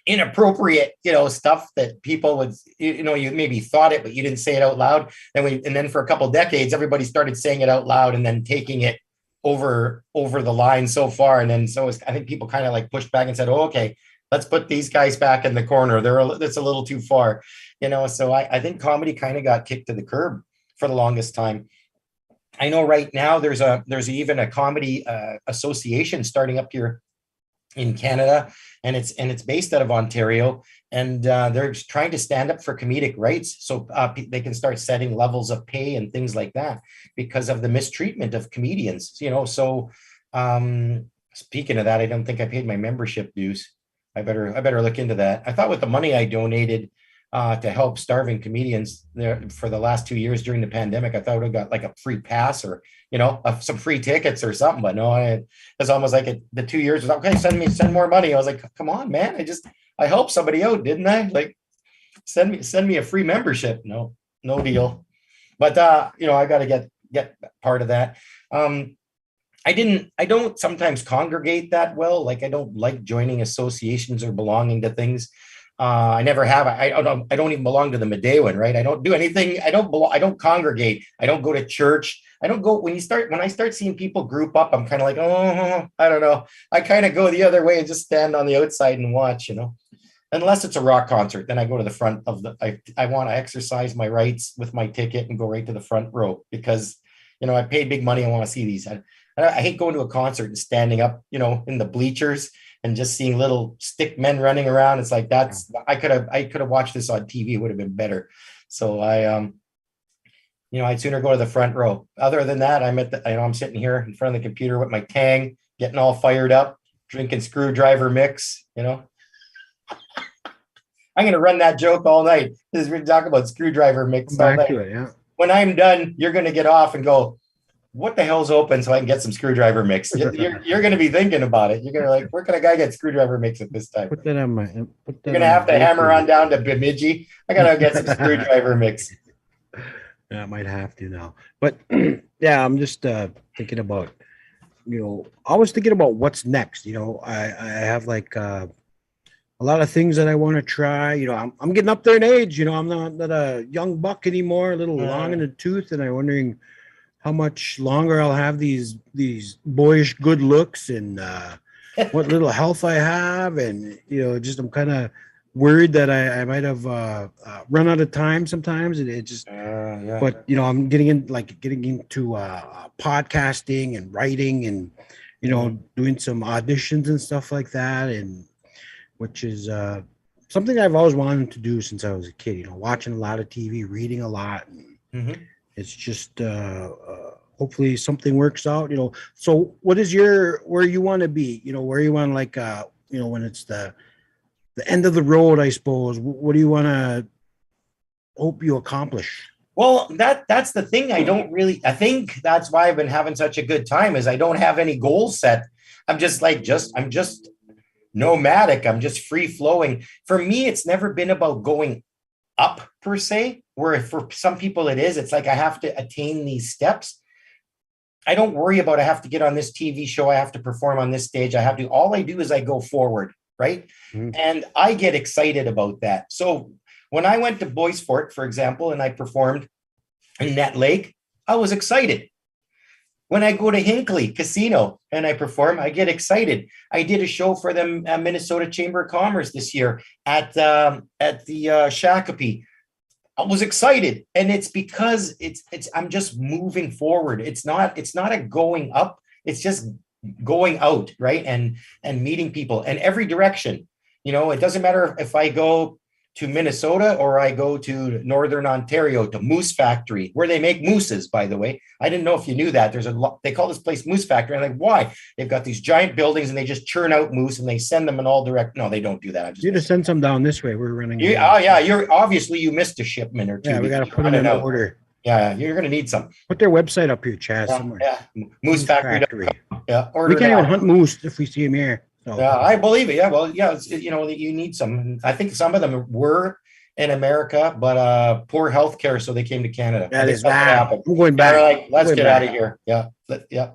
inappropriate, stuff that people would, you maybe thought it, but you didn't say it out loud. And then for a couple decades, everybody started saying it out loud and then taking it over the line so far. And then I think people kind of like pushed back and said, oh, okay, let's put these guys back in the corner. That's a little too far. So I think comedy kind of got kicked to the curb for the longest time. I know right now there's even a comedy association starting up here in Canada, and it's based out of Ontario, and they're trying to stand up for comedic rights, so they can start setting levels of pay and things like that because of the mistreatment of comedians. So speaking of that, I don't think I paid my membership dues. I better look into that. I thought with the money I donated to help starving comedians there for the last 2 years during the pandemic, I thought I would have got like a free pass or some free tickets or something. But no, it's almost like the 2 years was okay. Send more money. I was like, come on, man. I helped somebody out, didn't I? Like, send me a free membership. No deal. But I got to get part of that. I don't sometimes congregate that well. Like, I don't like joining associations or belonging to things. I never have. I don't even belong to the Medewan, right? I don't do anything. I don't congregate. I don't go to church. I don't go when I start seeing people group up, I'm kind of like, oh, I don't know. I kind of go the other way and just stand on the outside and watch, unless it's a rock concert. Then I go to the front of I want to exercise my rights with my ticket and go right to the front row because, I paid big money. I want to see these. I hate going to a concert and standing up, in the bleachers and just seeing little stick men running around. It's like, I could have watched this on TV. It would have been better. So I'd sooner go to the front row. Other than that, I'm sitting here in front of the computer with my Tang, getting all fired up, drinking screwdriver mix, I'm going to run that joke all night. We're talking about screwdriver mix all night. To it, yeah. When I'm done, you're going to get off and go, what the hell's open so I can get some screwdriver mix? You're going to be thinking about it. You're going to like, where can a guy get screwdriver mix at this time? Put that on my. You're going to have to hammer on down to Bemidji. I got to get some screwdriver mix. Yeah, I might have to now. But yeah, I'm just thinking about, always thinking about what's next. I have like a lot of things that I want to try. I'm getting up there in age. I'm not a young buck anymore, a little long in the tooth, and I'm wondering how much longer I'll have these boyish good looks and what little health I have. And, just I'm kind of worried that I might have run out of time sometimes. And it just, yeah. But, I'm getting into podcasting and writing and, doing some auditions and stuff like that. And which is something I've always wanted to do since I was a kid, watching a lot of TV, reading a lot. And, it's just hopefully something works out, So what is where you want to be, where you want when it's the end of the road, I suppose, what do you want to hope you accomplish? Well, that's the thing. I think that's why I've been having such a good time is I don't have any goals set. I'm just nomadic. I'm just free flowing. For me, it's never been about going up per se, where for some people it is. It's like I have to attain these steps. I don't worry about I have to get on this TV show. I have to perform on this stage. All I do is I go forward, right? And I get excited about that. So when I went to Bois, Forte, for example, and I performed in that lake, I was excited. When I go to Hinckley Casino and I perform, I get excited. I did a show for the Minnesota Chamber of Commerce this year at the Shakopee. I was excited, and it's because I'm just moving forward. It's not a going up. It's just going out, right? And meeting people in every direction. It doesn't matter if I go to Minnesota or I go to Northern Ontario to Moose Factory, where they make mooses, by the way. I didn't know if you knew that. They call this place Moose Factory. I'm like, why? They've got these giant buildings and they just churn out moose and they send them in all direct. No, they don't do that. You just send some down this way. We're running. You missed a shipment or two. Yeah, we got to put them in order. Yeah, you're going to need some. Put their website up here, Chaz, somewhere. Yeah, Moose Factory. Yeah, we can't even hunt moose if we see them here. So. Yeah, I believe it. Yeah, well, yeah, you need some. I think some of them were in America, but poor health care, so they came to Canada. That is bad. I'm going back. They're like, let's get out of here. Yeah,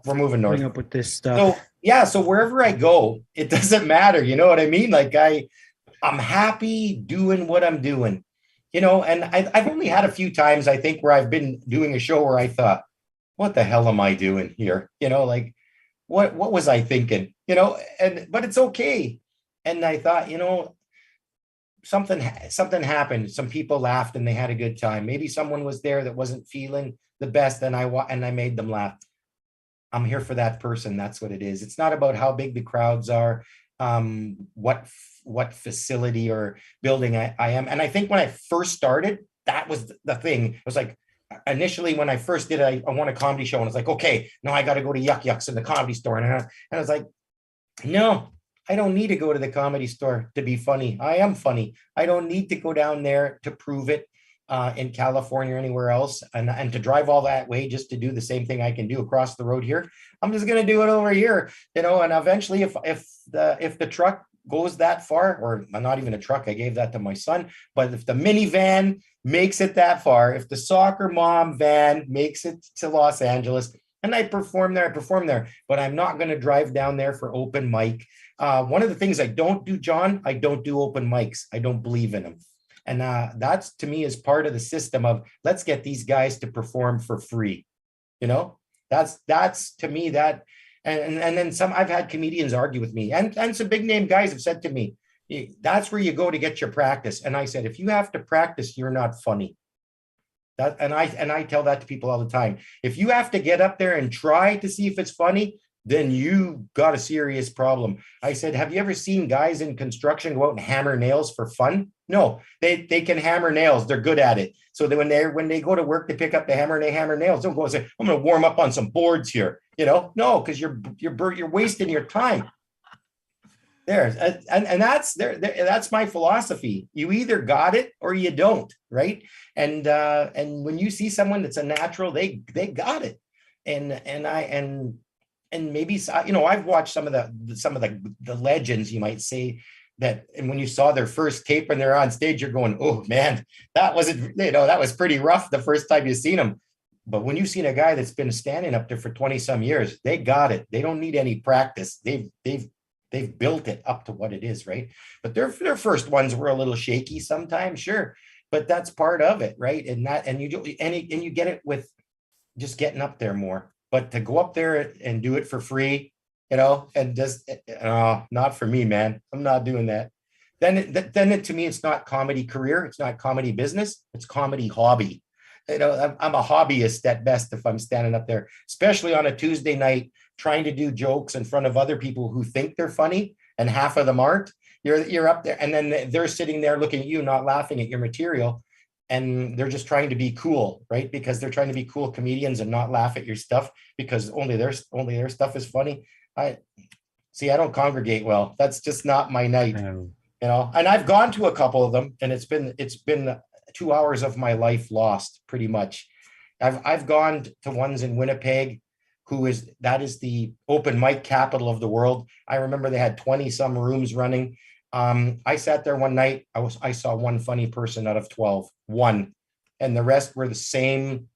we're moving north. Up with this stuff. So wherever I go, it doesn't matter. You know what I mean? Like I'm happy doing what I'm doing. And I've only had a few times, I think, where I've been doing a show where I thought, what the hell am I doing here? Like, what was I thinking? But it's okay. And I thought, something happened. Some people laughed and they had a good time. Maybe someone was there that wasn't feeling the best, and I made them laugh. I'm here for that person. That's what it is. It's not about how big the crowds are, what facility or building I am. And I think when I first started, that was the thing. It was like, initially when I first did it, I won a comedy show, and it's like, okay, now I got to go to Yuck Yucks in the Comedy Store. And I was like, no, I don't need to go to the Comedy Store to be funny. I am funny. I don't need to go down there to prove it in California or anywhere else, and to drive all that way just to do the same thing I can do across the road here. I'm just going to do it over here, and eventually if the truck goes that far, or not even a truck, I gave that to my son, but if the minivan makes it that far, if the soccer mom van makes it to Los Angeles and I perform there, but I'm not going to drive down there for open mic. One of the things I don't do, John, I don't do open mics. I don't believe in them. And that's, to me, is part of the system of, let's get these guys to perform for free. That's to me that, and then some, I've had comedians argue with me, and some big name guys have said to me, that's where you go to get your practice. And I said, if you have to practice, you're not funny. And I tell that to people all the time. If you have to get up there and try to see if it's funny, then you got a serious problem. I said, have you ever seen guys in construction go out and hammer nails for fun? No, they can hammer nails. They're good at it. So that when they go to work to pick up the hammer and they hammer nails, don't go and say, I'm going to warm up on some boards here. No, because you're wasting your time. There, and that's my philosophy. You either got it or you don't, right? And when you see someone that's a natural, they got it. And maybe, I've watched some of the legends, you might say, that, and when you saw their first tape and they're on stage, you're going, oh man, that was pretty rough the first time you seen them. But when you've seen a guy that's been standing up there for 20 some years, they got it. They don't need any practice. They've built it up to what it is, right? But their first ones were a little shaky sometimes, sure, but that's part of it, right? And you get it with just getting up there more. But to go up there and do it for free, and just not for me, man. I'm not doing that. Then to me, it's not comedy career. It's not comedy business. It's comedy hobby. I'm a hobbyist at best if I'm standing up there, especially on a Tuesday night, trying to do jokes in front of other people who think they're funny and half of them aren't. You're up there, and then they're sitting there looking at you, not laughing at your material. And they're just trying to be cool, right? Because they're trying to be cool comedians and not laugh at your stuff because only their stuff is funny. I don't congregate well. That's just not my night, And I've gone to a couple of them, and it's been 2 hours of my life lost, pretty much. I've gone to ones in Winnipeg, that is the open mic capital of the world. I remember they had 20 some rooms running. I sat there one night. I saw one funny person out of 12, one, and the rest were the same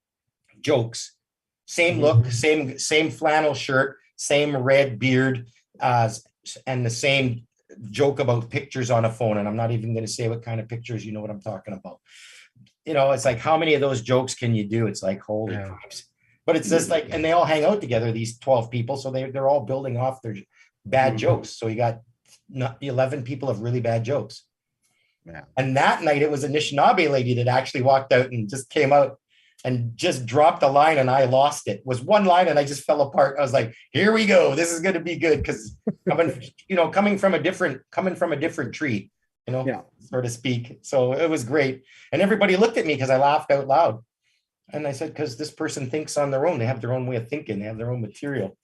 jokes, same look, same flannel shirt, same red beard, and the same joke about pictures on a phone. And I'm not even going to say what kind of pictures. You know what I'm talking about. It's like, how many of those jokes can you do? It's like, holy crap. But it's just like, and they all hang out together, these 12 people. So they're all building off their bad jokes. So you got 11 people of really bad jokes. Yeah. And that night it was a Anishinaabe lady that actually walked out and just came out and just dropped a line, and I lost it. It was one line and I just fell apart. I was like, here we go. This is going to be good. Cause coming from a different tree, so to speak. So it was great. And everybody looked at me because I laughed out loud. And I said, because this person thinks on their own. They have their own way of thinking. They have their own material.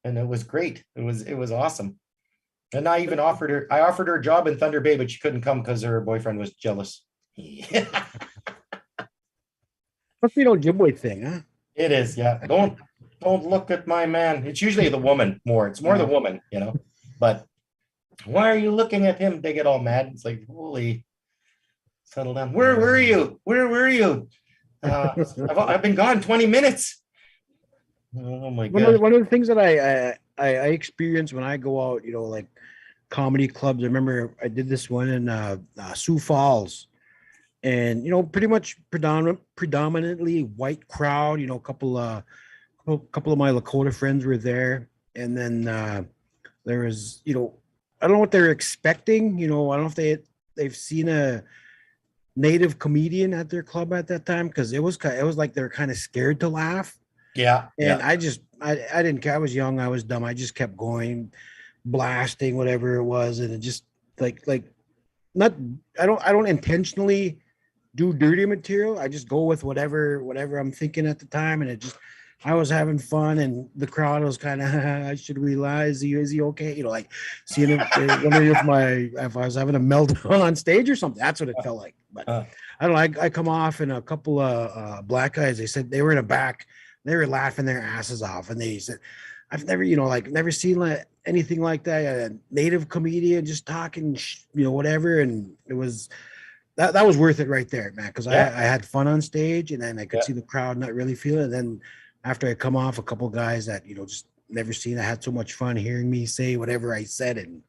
And it was great. It was awesome. And I even offered her a job in Thunder Bay, but she couldn't come because her boyfriend was jealous. Must be no Jimboy thing, huh? It is, yeah. Don't look at my man. It's usually the woman more. It's more the woman, But why are you looking at him? They get all mad. It's like, holy, settle down. Where were you? Where were you? I've been gone 20 minutes. Oh my God. One of the things that I experience when I go out, like comedy clubs. I remember I did this one in Sioux Falls, and pretty much predominantly white crowd. A couple of my Lakota friends were there, and then there was I don't know what they're expecting. I don't know if they they've seen a native comedian at their club at that time, because it was like they were kind of scared to laugh. Yeah, And yeah, I didn't care. I was young, I was dumb. I just kept going, blasting whatever it was, and it just like not I don't intentionally do dirty material. I just go with whatever I'm thinking at the time, and it just I was having fun, and the crowd was kind of I should realize is he okay? You know, like seeing if they wondering if I was having a meltdown on stage or something. That's what it felt like. But uh, I don't know. I come off, and a couple of black guys. They said they were in the back. They were laughing their asses off, and they said, "I've never, never seen like anything like that. A native comedian just talking, whatever." And it was that was worth it right there, man. Because I yeah, had fun on stage, and then I could yeah, see the crowd not really feel it. And then after I come off, a couple guys that just never seen. I had so much fun hearing me say whatever I said,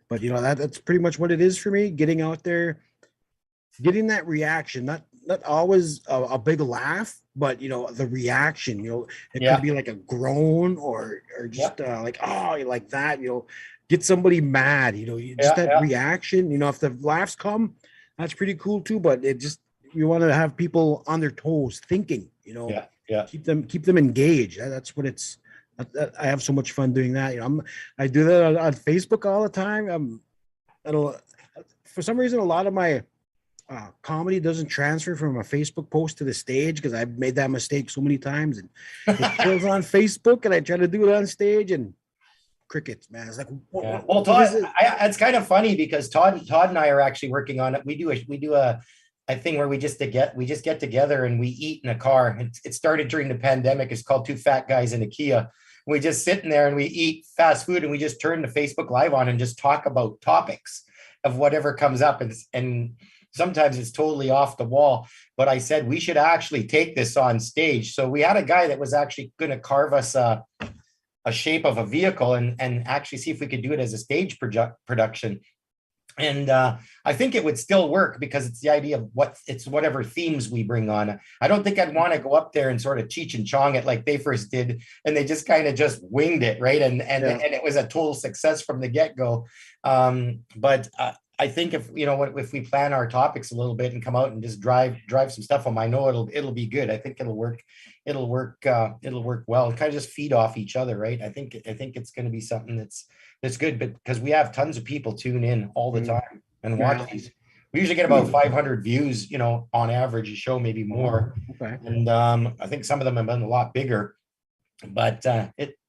but that's pretty much what it is for me. Getting out there, getting that reaction, not always a big laugh, but the reaction, it yeah, could be like a groan or yeah, just like, oh, you like that, get somebody mad, just yeah, that yeah, reaction, if the laughs come, that's pretty cool too. But it just, you want to have people on their toes thinking, yeah, yeah. keep them engaged. That's what it's. I have so much fun doing that. I do that on Facebook all the time. I don't. For some reason, a lot of my comedy doesn't transfer from a Facebook post to the stage, because I've made that mistake so many times, and it kills on Facebook, and I try to do it on stage, and crickets, man. It's like, Yeah. Well, what is Todd, it? it's kind of funny because Todd and I are actually working on it. We do a thing where we just get together and we eat in a car. It started during the pandemic. It's called Two Fat Guys in a Kia. We just sit in there and we eat fast food, and we just turn the Facebook Live on and just talk about topics of whatever comes up. And sometimes it's totally off the wall. But I said we should actually take this on stage. So we had a guy that was actually going to carve us a shape of a vehicle and actually see if we could do it as a stage production. And I think it would still work, because it's the idea of whatever themes we bring on. I don't think I'd want to go up there and sort of Cheech and Chong it like they first did, and they just kind of just winged it, right? And it was a total success from the get-go. But I think if we plan our topics a little bit and come out and just drive some stuff home, I know it'll be good. I think it'll work well. Kind of just feed off each other, right? I think it's going to be something that's good, but because we have tons of people tune in all the time and watch these. We usually get about 500 views, on average a show, maybe more. Okay. And I think some of them have been a lot bigger, but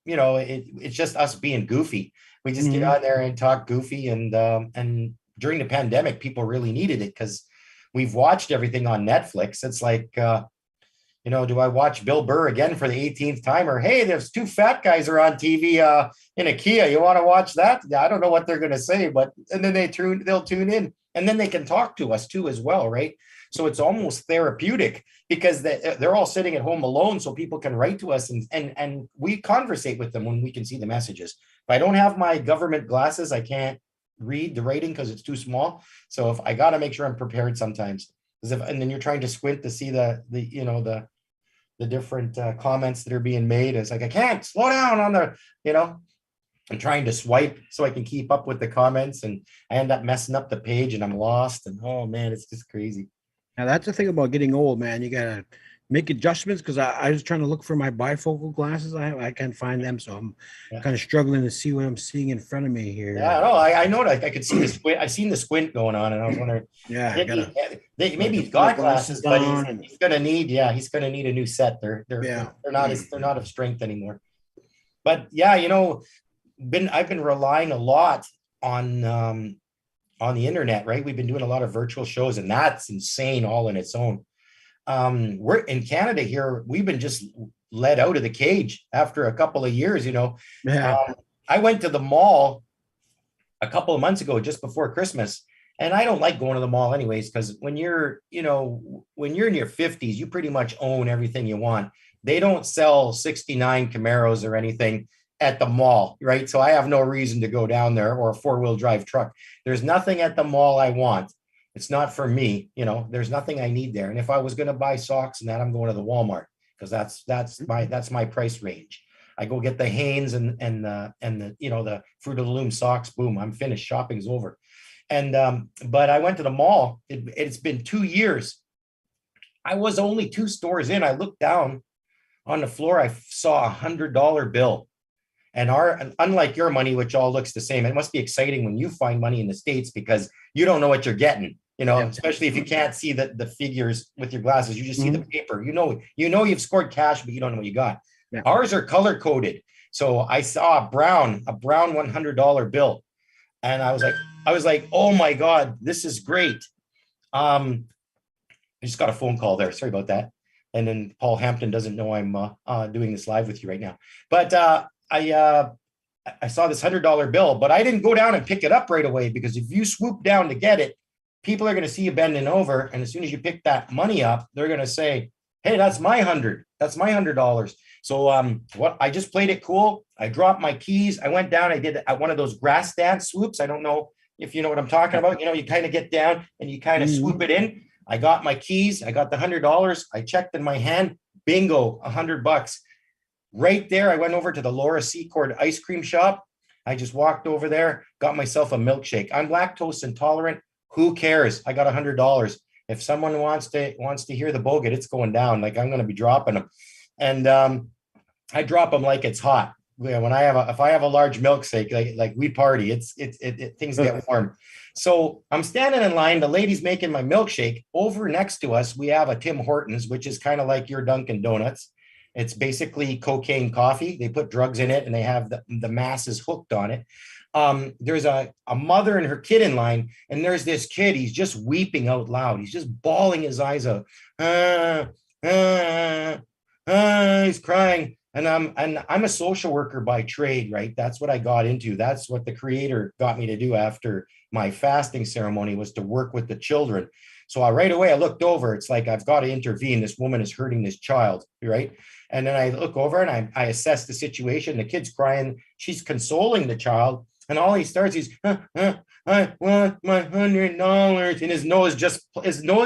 it's just us being goofy. We just get on there and talk goofy, and during the pandemic, people really needed it, because we've watched everything on Netflix. It's like, do I watch Bill Burr again for the 18th time? Or, hey, there's two fat guys are on TV in a Kia. You want to watch that? I don't know what they're going to say, and then they'll tune in, and then they can talk to us too as well, right? So it's almost therapeutic, because they're all sitting at home alone, so people can write to us and we conversate with them when we can see the messages. If I don't have my government glasses, I can't read the writing because it's too small. So if I got to make sure I'm prepared sometimes, and then you're trying to squint to see the different comments that are being made. It's like, I can't slow down on I'm trying to swipe so I can keep up with the comments, and I end up messing up the page and I'm lost, and oh man, it's just crazy. Now that's the thing about getting old, man. You gotta make adjustments, because I was trying to look for my bifocal glasses. I can't find them, so I'm kind of struggling to see what I'm seeing in front of me here. Yeah, no, I know that I could see the squint. I've seen the squint going on, and I was wondering, maybe he's got glasses, but he's gonna need a new set. They're not of strength anymore. But yeah, I've been relying a lot on the internet, right? We've been doing a lot of virtual shows, and that's insane all in its own. We're in Canada here. We've been just let out of the cage after a couple of years. I went to the mall a couple of months ago, just before Christmas, and I don't like going to the mall anyways, because when you're in your 50s, you pretty much own everything you want. They don't sell 69 Camaros or anything at the mall, right? So I have no reason to go down there, or a 4-wheel drive truck. There's nothing at the mall I want. It's not for me. There's nothing I need there. And if I was going to buy socks and that, I'm going to the Walmart, because that's my price range. I go get the Hanes and the Fruit of the Loom socks. Boom, I'm finished. Shopping's over. And but I went to the mall. It's been 2 years. I was only 2 stores in. I looked down on the floor. I saw $100 bill. And unlike your money, which all looks the same, it must be exciting when you find money in the States because you don't know what you're getting, especially if you can't see the figures with your glasses. You just see the paper. You've scored cash, but you don't know what you got. Yeah. Ours are color coded. So I saw a brown $100 bill. And I was like, oh my God, this is great. I just got a phone call there. Sorry about that. And then Paul Hampton doesn't know I'm doing this live with you right now. But I saw this $100 bill, but I didn't go down and pick it up right away, because if you swoop down to get it, people are going to see you bending over. And as soon as you pick that money up, they're going to say, hey, that's my $100. So I just played it cool. I dropped my keys. I went down. I did one of those grass dance swoops. I don't know if you know what I'm talking about. You kind of get down and you kind of swoop it in. I got my keys. I got the $100. I checked in my hand. Bingo, $100. Right there, I went over to the Laura Secord ice cream shop. I just walked over there, got myself a milkshake. I'm lactose intolerant. Who cares? I got $100. If someone wants to hear the bogut, it's going down. Like, I'm going to be dropping them, and I drop them like it's hot. When if I have a large milkshake, like we party, things get warm. So I'm standing in line. The lady's making my milkshake. Over next to us, we have a Tim Hortons, which is kind of like your Dunkin' Donuts. It's basically cocaine coffee. They put drugs in it and they have the masses hooked on it. There's a mother and her kid in line, and there's this kid. He's just weeping out loud. He's just bawling his eyes out. He's crying. And I'm a social worker by trade, right? That's what I got into. That's what the Creator got me to do after my fasting ceremony, was to work with the children. So right away I looked over. It's like, I've got to intervene. This woman is hurting this child, right? And then I look over and I assess the situation. The kid's crying. She's consoling the child. And all he starts is, I want my $100. And his nose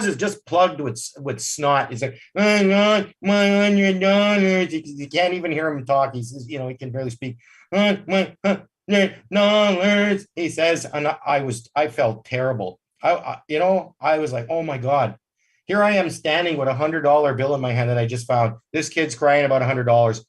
is just plugged with snot. He's like, I want my $100. You can't even hear him talk. He says, he can barely speak. I want my $100. He says, and I felt terrible. I was like, oh my God. Here I am standing with $100 bill in my hand that I just found. This kid's crying about $100.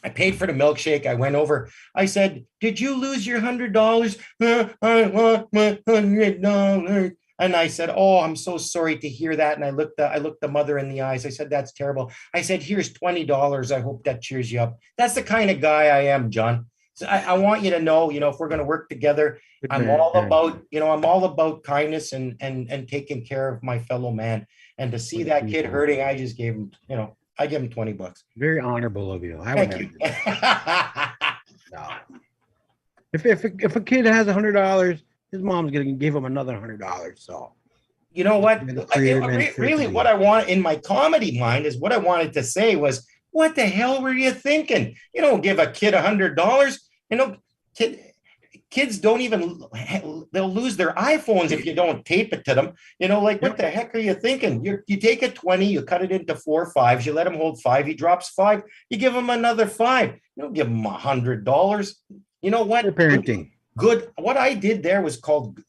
I paid for the milkshake. I went over. I said, did you lose your $100? I want my $100. And I said, oh, I'm so sorry to hear that. And I looked the mother in the eyes. I said, that's terrible. I said, here's $20. I hope that cheers you up. That's the kind of guy I am, John. So I want you to know, if we're going to work together, I'm all about kindness and taking care of my fellow man. And to see that kid hurting, I just gave him, I give him $20. Very honorable of you. Thank you. No. If a kid has $100, his mom's gonna give him another $100. So you know what? Really, what I want in my comedy mind is what I wanted to say was, what the hell were you thinking? You don't give a kid $100. Kids don't even, they'll lose their iPhones if you don't tape it to them. What the heck are you thinking? You take a 20, you cut it into 4 5s, you let him hold 5, he drops 5, you give him another 5. You don't give him $100. You know what? Parenting. Good. What I did there was called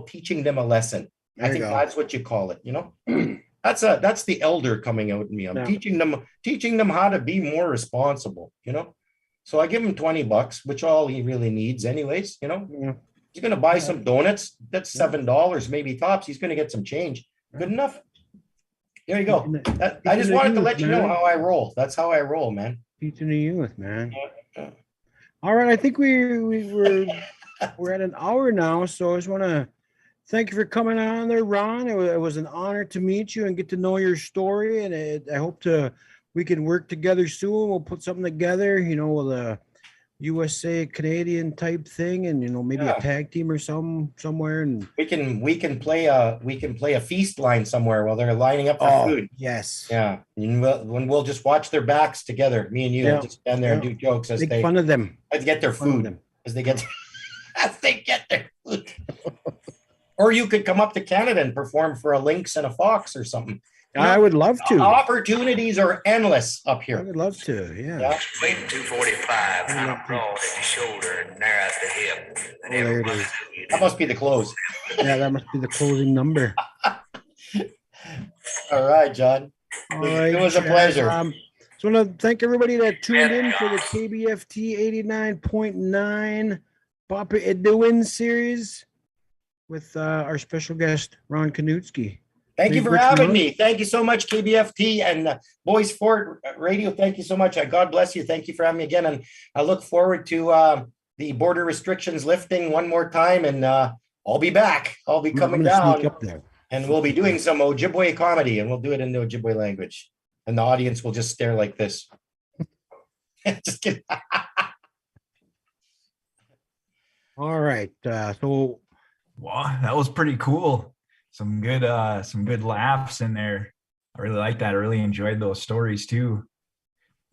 teaching them a lesson. I think that's what you call it. That's the elder coming out in me. I'm teaching them how to be more responsible, So I give him $20, which all he really needs anyways, He's going to buy some donuts. That's $7, maybe tops. He's going to get some change. Good enough. There you go. I just wanted to let you know how I roll. That's how I roll, man. Teaching the youth, man. Yeah. All right. I think we're at an hour now. So I just want to thank you for coming on there, Ron. It was an honor to meet you and get to know your story. And I hope we can work together soon. We'll put something together, with a USA Canadian type thing, and maybe a tag team or somewhere. And we can play a feast line somewhere while they're lining up for food. Yes. Yeah. And we'll just watch their backs together. Me and you will just stand there and do jokes as make fun of them. As they get their food. As they get their food. Or you could come up to Canada and perform for a lynx and a fox or something. I would love to. Opportunities are endless up I here. would love to. Yeah. Yeah. Weight 245, kind of broad at the shoulder and narrow at the hip. And Oh, there it every is. That must be the close. Yeah, that must be the closing number. All right, John. All right. It was a Chad, pleasure. just want to thank everybody that tuned in for the KBFT 89.9 Papa Edwin series with our special guest, Ron Kanutski. Thank you Big for Rich having Ron. me. Thank you so much, KBFT and Bois Forte Radio. Thank you so much. God bless you. Thank you for having me again. And I look forward to the border restrictions lifting one more time. And I'll be back. I'll be coming I'm gonna sneak down. up there. And we'll be doing some Ojibwe comedy, and we'll do it in the Ojibwe language. And the audience will just stare like this. Just kidding. All right. So Wow, that was pretty cool. Some good laughs in there. I really like that. I really enjoyed those stories too.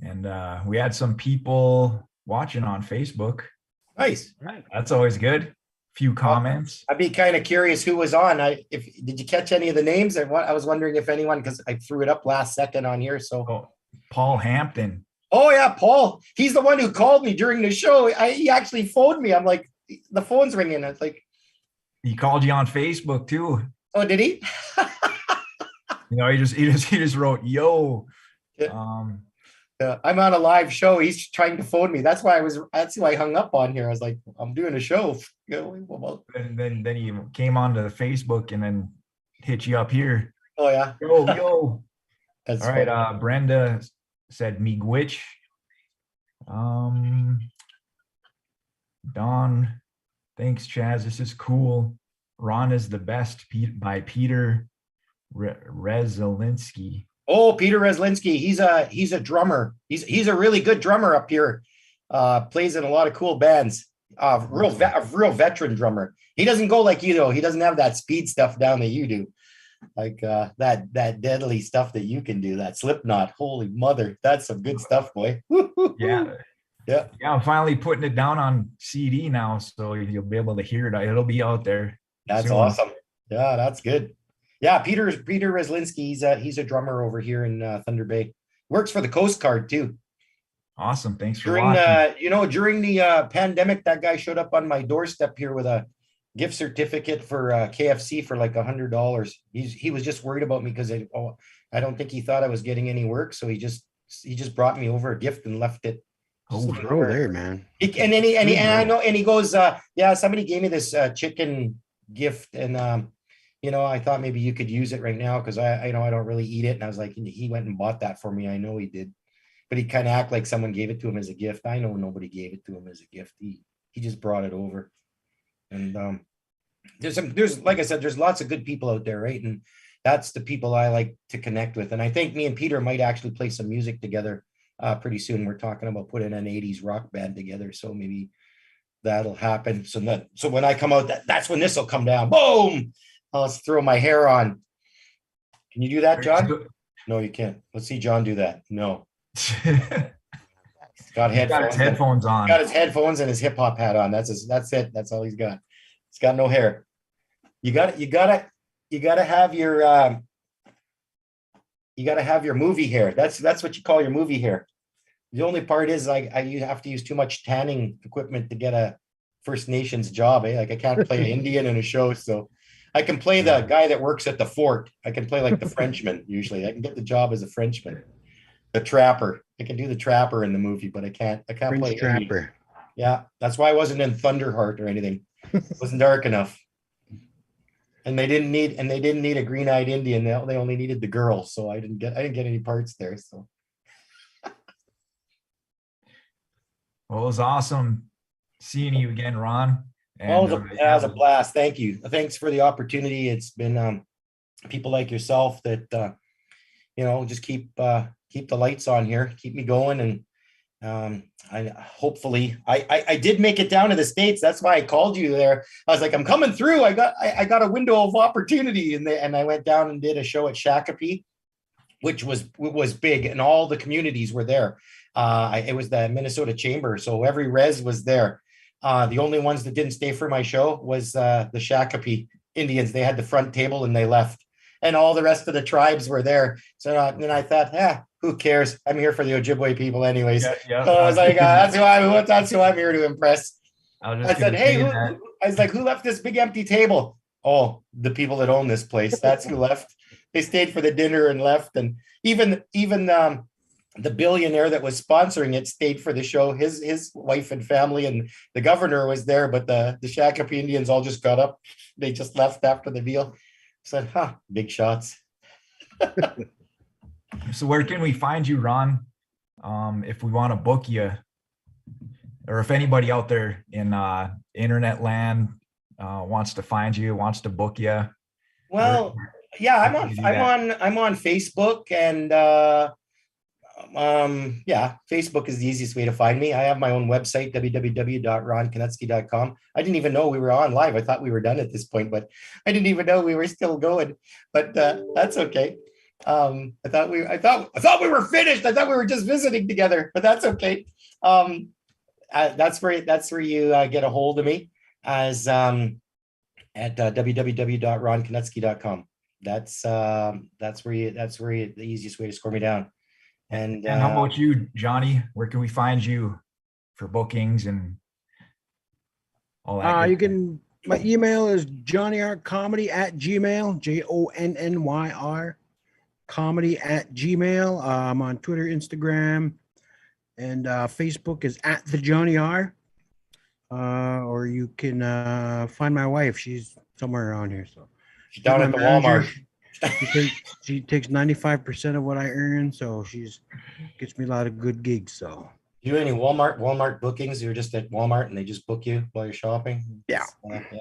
And we had some people watching on Facebook. Nice. That's always good. Few comments. I'd be kind of curious who was on. Did you catch any of the names? I was wondering if anyone, because I threw it up last second on here. So Oh, Paul Hampton. oh yeah, Paul. He's the one who called me during the show. He actually phoned me. I'm like, the phone's ringing. It's like, He called you on Facebook too. oh, did he? He just wrote, "Yo." Yeah. I'm on a live show. He's trying to phone me. That's why I hung up on here. I was like, I'm doing a show. And then he came onto the Facebook and then hit you up here. Oh yeah. Yo. That's All right. funny. Brenda said Miigwech. Don, thanks, Chaz. This is cool. Ron is the best by Peter Rezalinsky. Oh, Peter Reslinski. He's a drummer. He's a really good drummer up here. Plays in a lot of cool bands. Real veteran drummer. He doesn't go like you though. He doesn't have that speed stuff down that you do. Like that deadly stuff that you can do. That Slipknot. Holy mother, that's some good stuff, boy. Yeah. Yeah. I'm finally putting it down on CD now, so you'll be able to hear it. It'll be out there. That's soon. awesome. Yeah, that's good. Yeah, Peter Reslinski. He's a drummer over here in Thunder Bay. Works for the Coast Guard too. Awesome. Thanks for During watching. during the pandemic, that guy showed up on my doorstep here with a gift certificate for KFC for like $100. He was just worried about me because I don't think he thought I was getting any work, so he just brought me over a gift and left it. oh, bro, there, man. And he goes, yeah, somebody gave me this chicken gift, and I thought maybe you could use it right now because I don't really eat it. And I was like, he went and bought that for me. I know he did, but he kind of act like someone gave it to him as a gift. I know nobody gave it to him as a gift. He just brought it over. And there's like I said, there's lots of good people out there, right? And that's the people I like to connect with. And I think me and Peter might actually play some music together pretty soon. We're talking about putting an 80s rock band together. So maybe that'll happen. So when I come out, that's when this will come down. Boom! I'll throw my hair on. Can you do that, John? No, you can't. Let's see John do that. No. He's got his headphones on. Got his headphones and his hip hop hat on. That's it. That's all he's got. He's got no hair. You gotta have your movie hair. That's what you call your movie hair. The only part is you have to use too much tanning equipment to get a First Nations job. Like I can't play an Indian in a show, so I can play the guy that works at the fort. I can play like the Frenchman usually. I can get the job as a Frenchman. The trapper. I can do the trapper in the movie, but I can't play Trapper. Yeah, that's why I wasn't in Thunderheart or anything. It wasn't dark enough. And they didn't need a green-eyed Indian. They only needed the girl, so I didn't get any parts there. So Well, it was awesome seeing you again, Ron. And, it was a blast. Thank you. Thanks for the opportunity. It's been people like yourself that just keep the lights on here, keep me going, and I did make it down to the States. That's why I called you there. I was like, I'm coming through. I got a window of opportunity, and I went down and did a show at Shakopee, which was big, and all the communities were there. It was the Minnesota Chamber, so every res was there. The only ones that didn't stay for my show was the Shakopee Indians. They had the front table and they left. and all the rest of the tribes were there. So then I thought, who cares? I'm here for the Ojibwe people anyways. Yeah. So I was like, that's who I'm here to impress. I said, hey, I was like, who left this big empty table? Oh, the people that own this place. That's who left. They stayed for the dinner and left. And even the billionaire that was sponsoring it stayed for the show. His wife and family and the governor was there, but the Shakopee Indians all just got up. They just left after the meal. Said, big shots. So where can we find you, Ron? If we want to book you, or if anybody out there in internet land wants to find you, wants to book you. Well, yeah, I'm on Facebook, and Facebook is the easiest way to find me. I have my own website, www.ronkanutski.com. I didn't even know we were on live. I thought we were done at this point, but I didn't even know we were still going. But that's okay. I thought we were finished. I thought we were just visiting together, but that's okay. That's where you get a hold of me, as at www.ronkanutski.com. That's the easiest way to score me down. And how about you, Johnny? Where can we find you for bookings and all that? My email is johnnyarcomedy@gmail, JONNYR comedy@gmail. I'm on Twitter, Instagram, and Facebook is at the Johnny R. Or you can find my wife. She's somewhere around here. So she's down at the Walmart. She takes 95% of what I earn, so gets me a lot of good gigs. So you do any Walmart bookings? You're just at Walmart and they just book you while you're shopping? Yeah.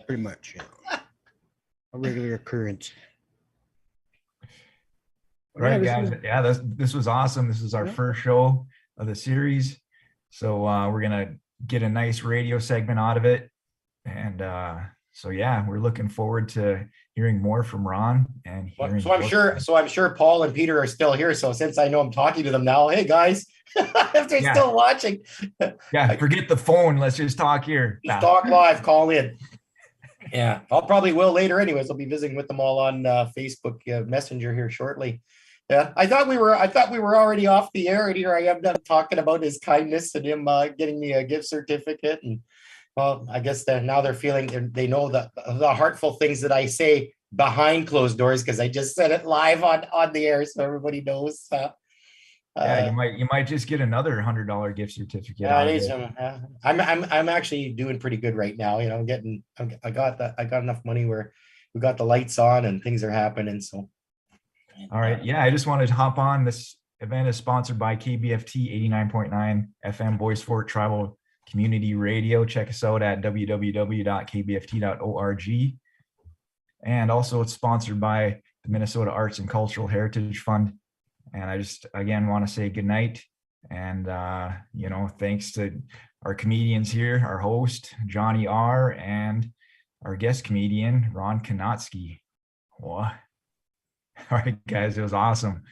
Pretty much. Yeah. A regular occurrence. Right, guys. This was awesome. This is our first show of the series, so we're gonna get a nice radio segment out of it, and we're looking forward to hearing more from Ron. And I'm sure Paul and Peter are still here. So since I know I'm talking to them now, hey guys, if they're still watching, forget the phone. Let's just talk here. Talk live. Call in. Yeah, I'll probably will later. Anyways, I'll be visiting with them all on Facebook Messenger here shortly. Yeah, I thought we were already off the air, and here I am talking about his kindness and him getting me a gift certificate. And well, I guess now they're feeling they know the heartful things that I say behind closed doors, because I just said it live on the air, so everybody knows. You might just get another $100 gift certificate. I'm actually doing pretty good right now. You know, I got enough money where we got the lights on and things are happening. So. All right. Yeah, I just wanted to hop on. This event is sponsored by KBFT 89.9 FM Bois Forte Tribal Community Radio. Check us out at www.kbft.org. And also it's sponsored by the Minnesota Arts and Cultural Heritage Fund. And I just, again, want to say good night. And, thanks to our comedians here, our host, Johnny R., and our guest comedian, Ron Kanutski. What? All right, guys, it was awesome.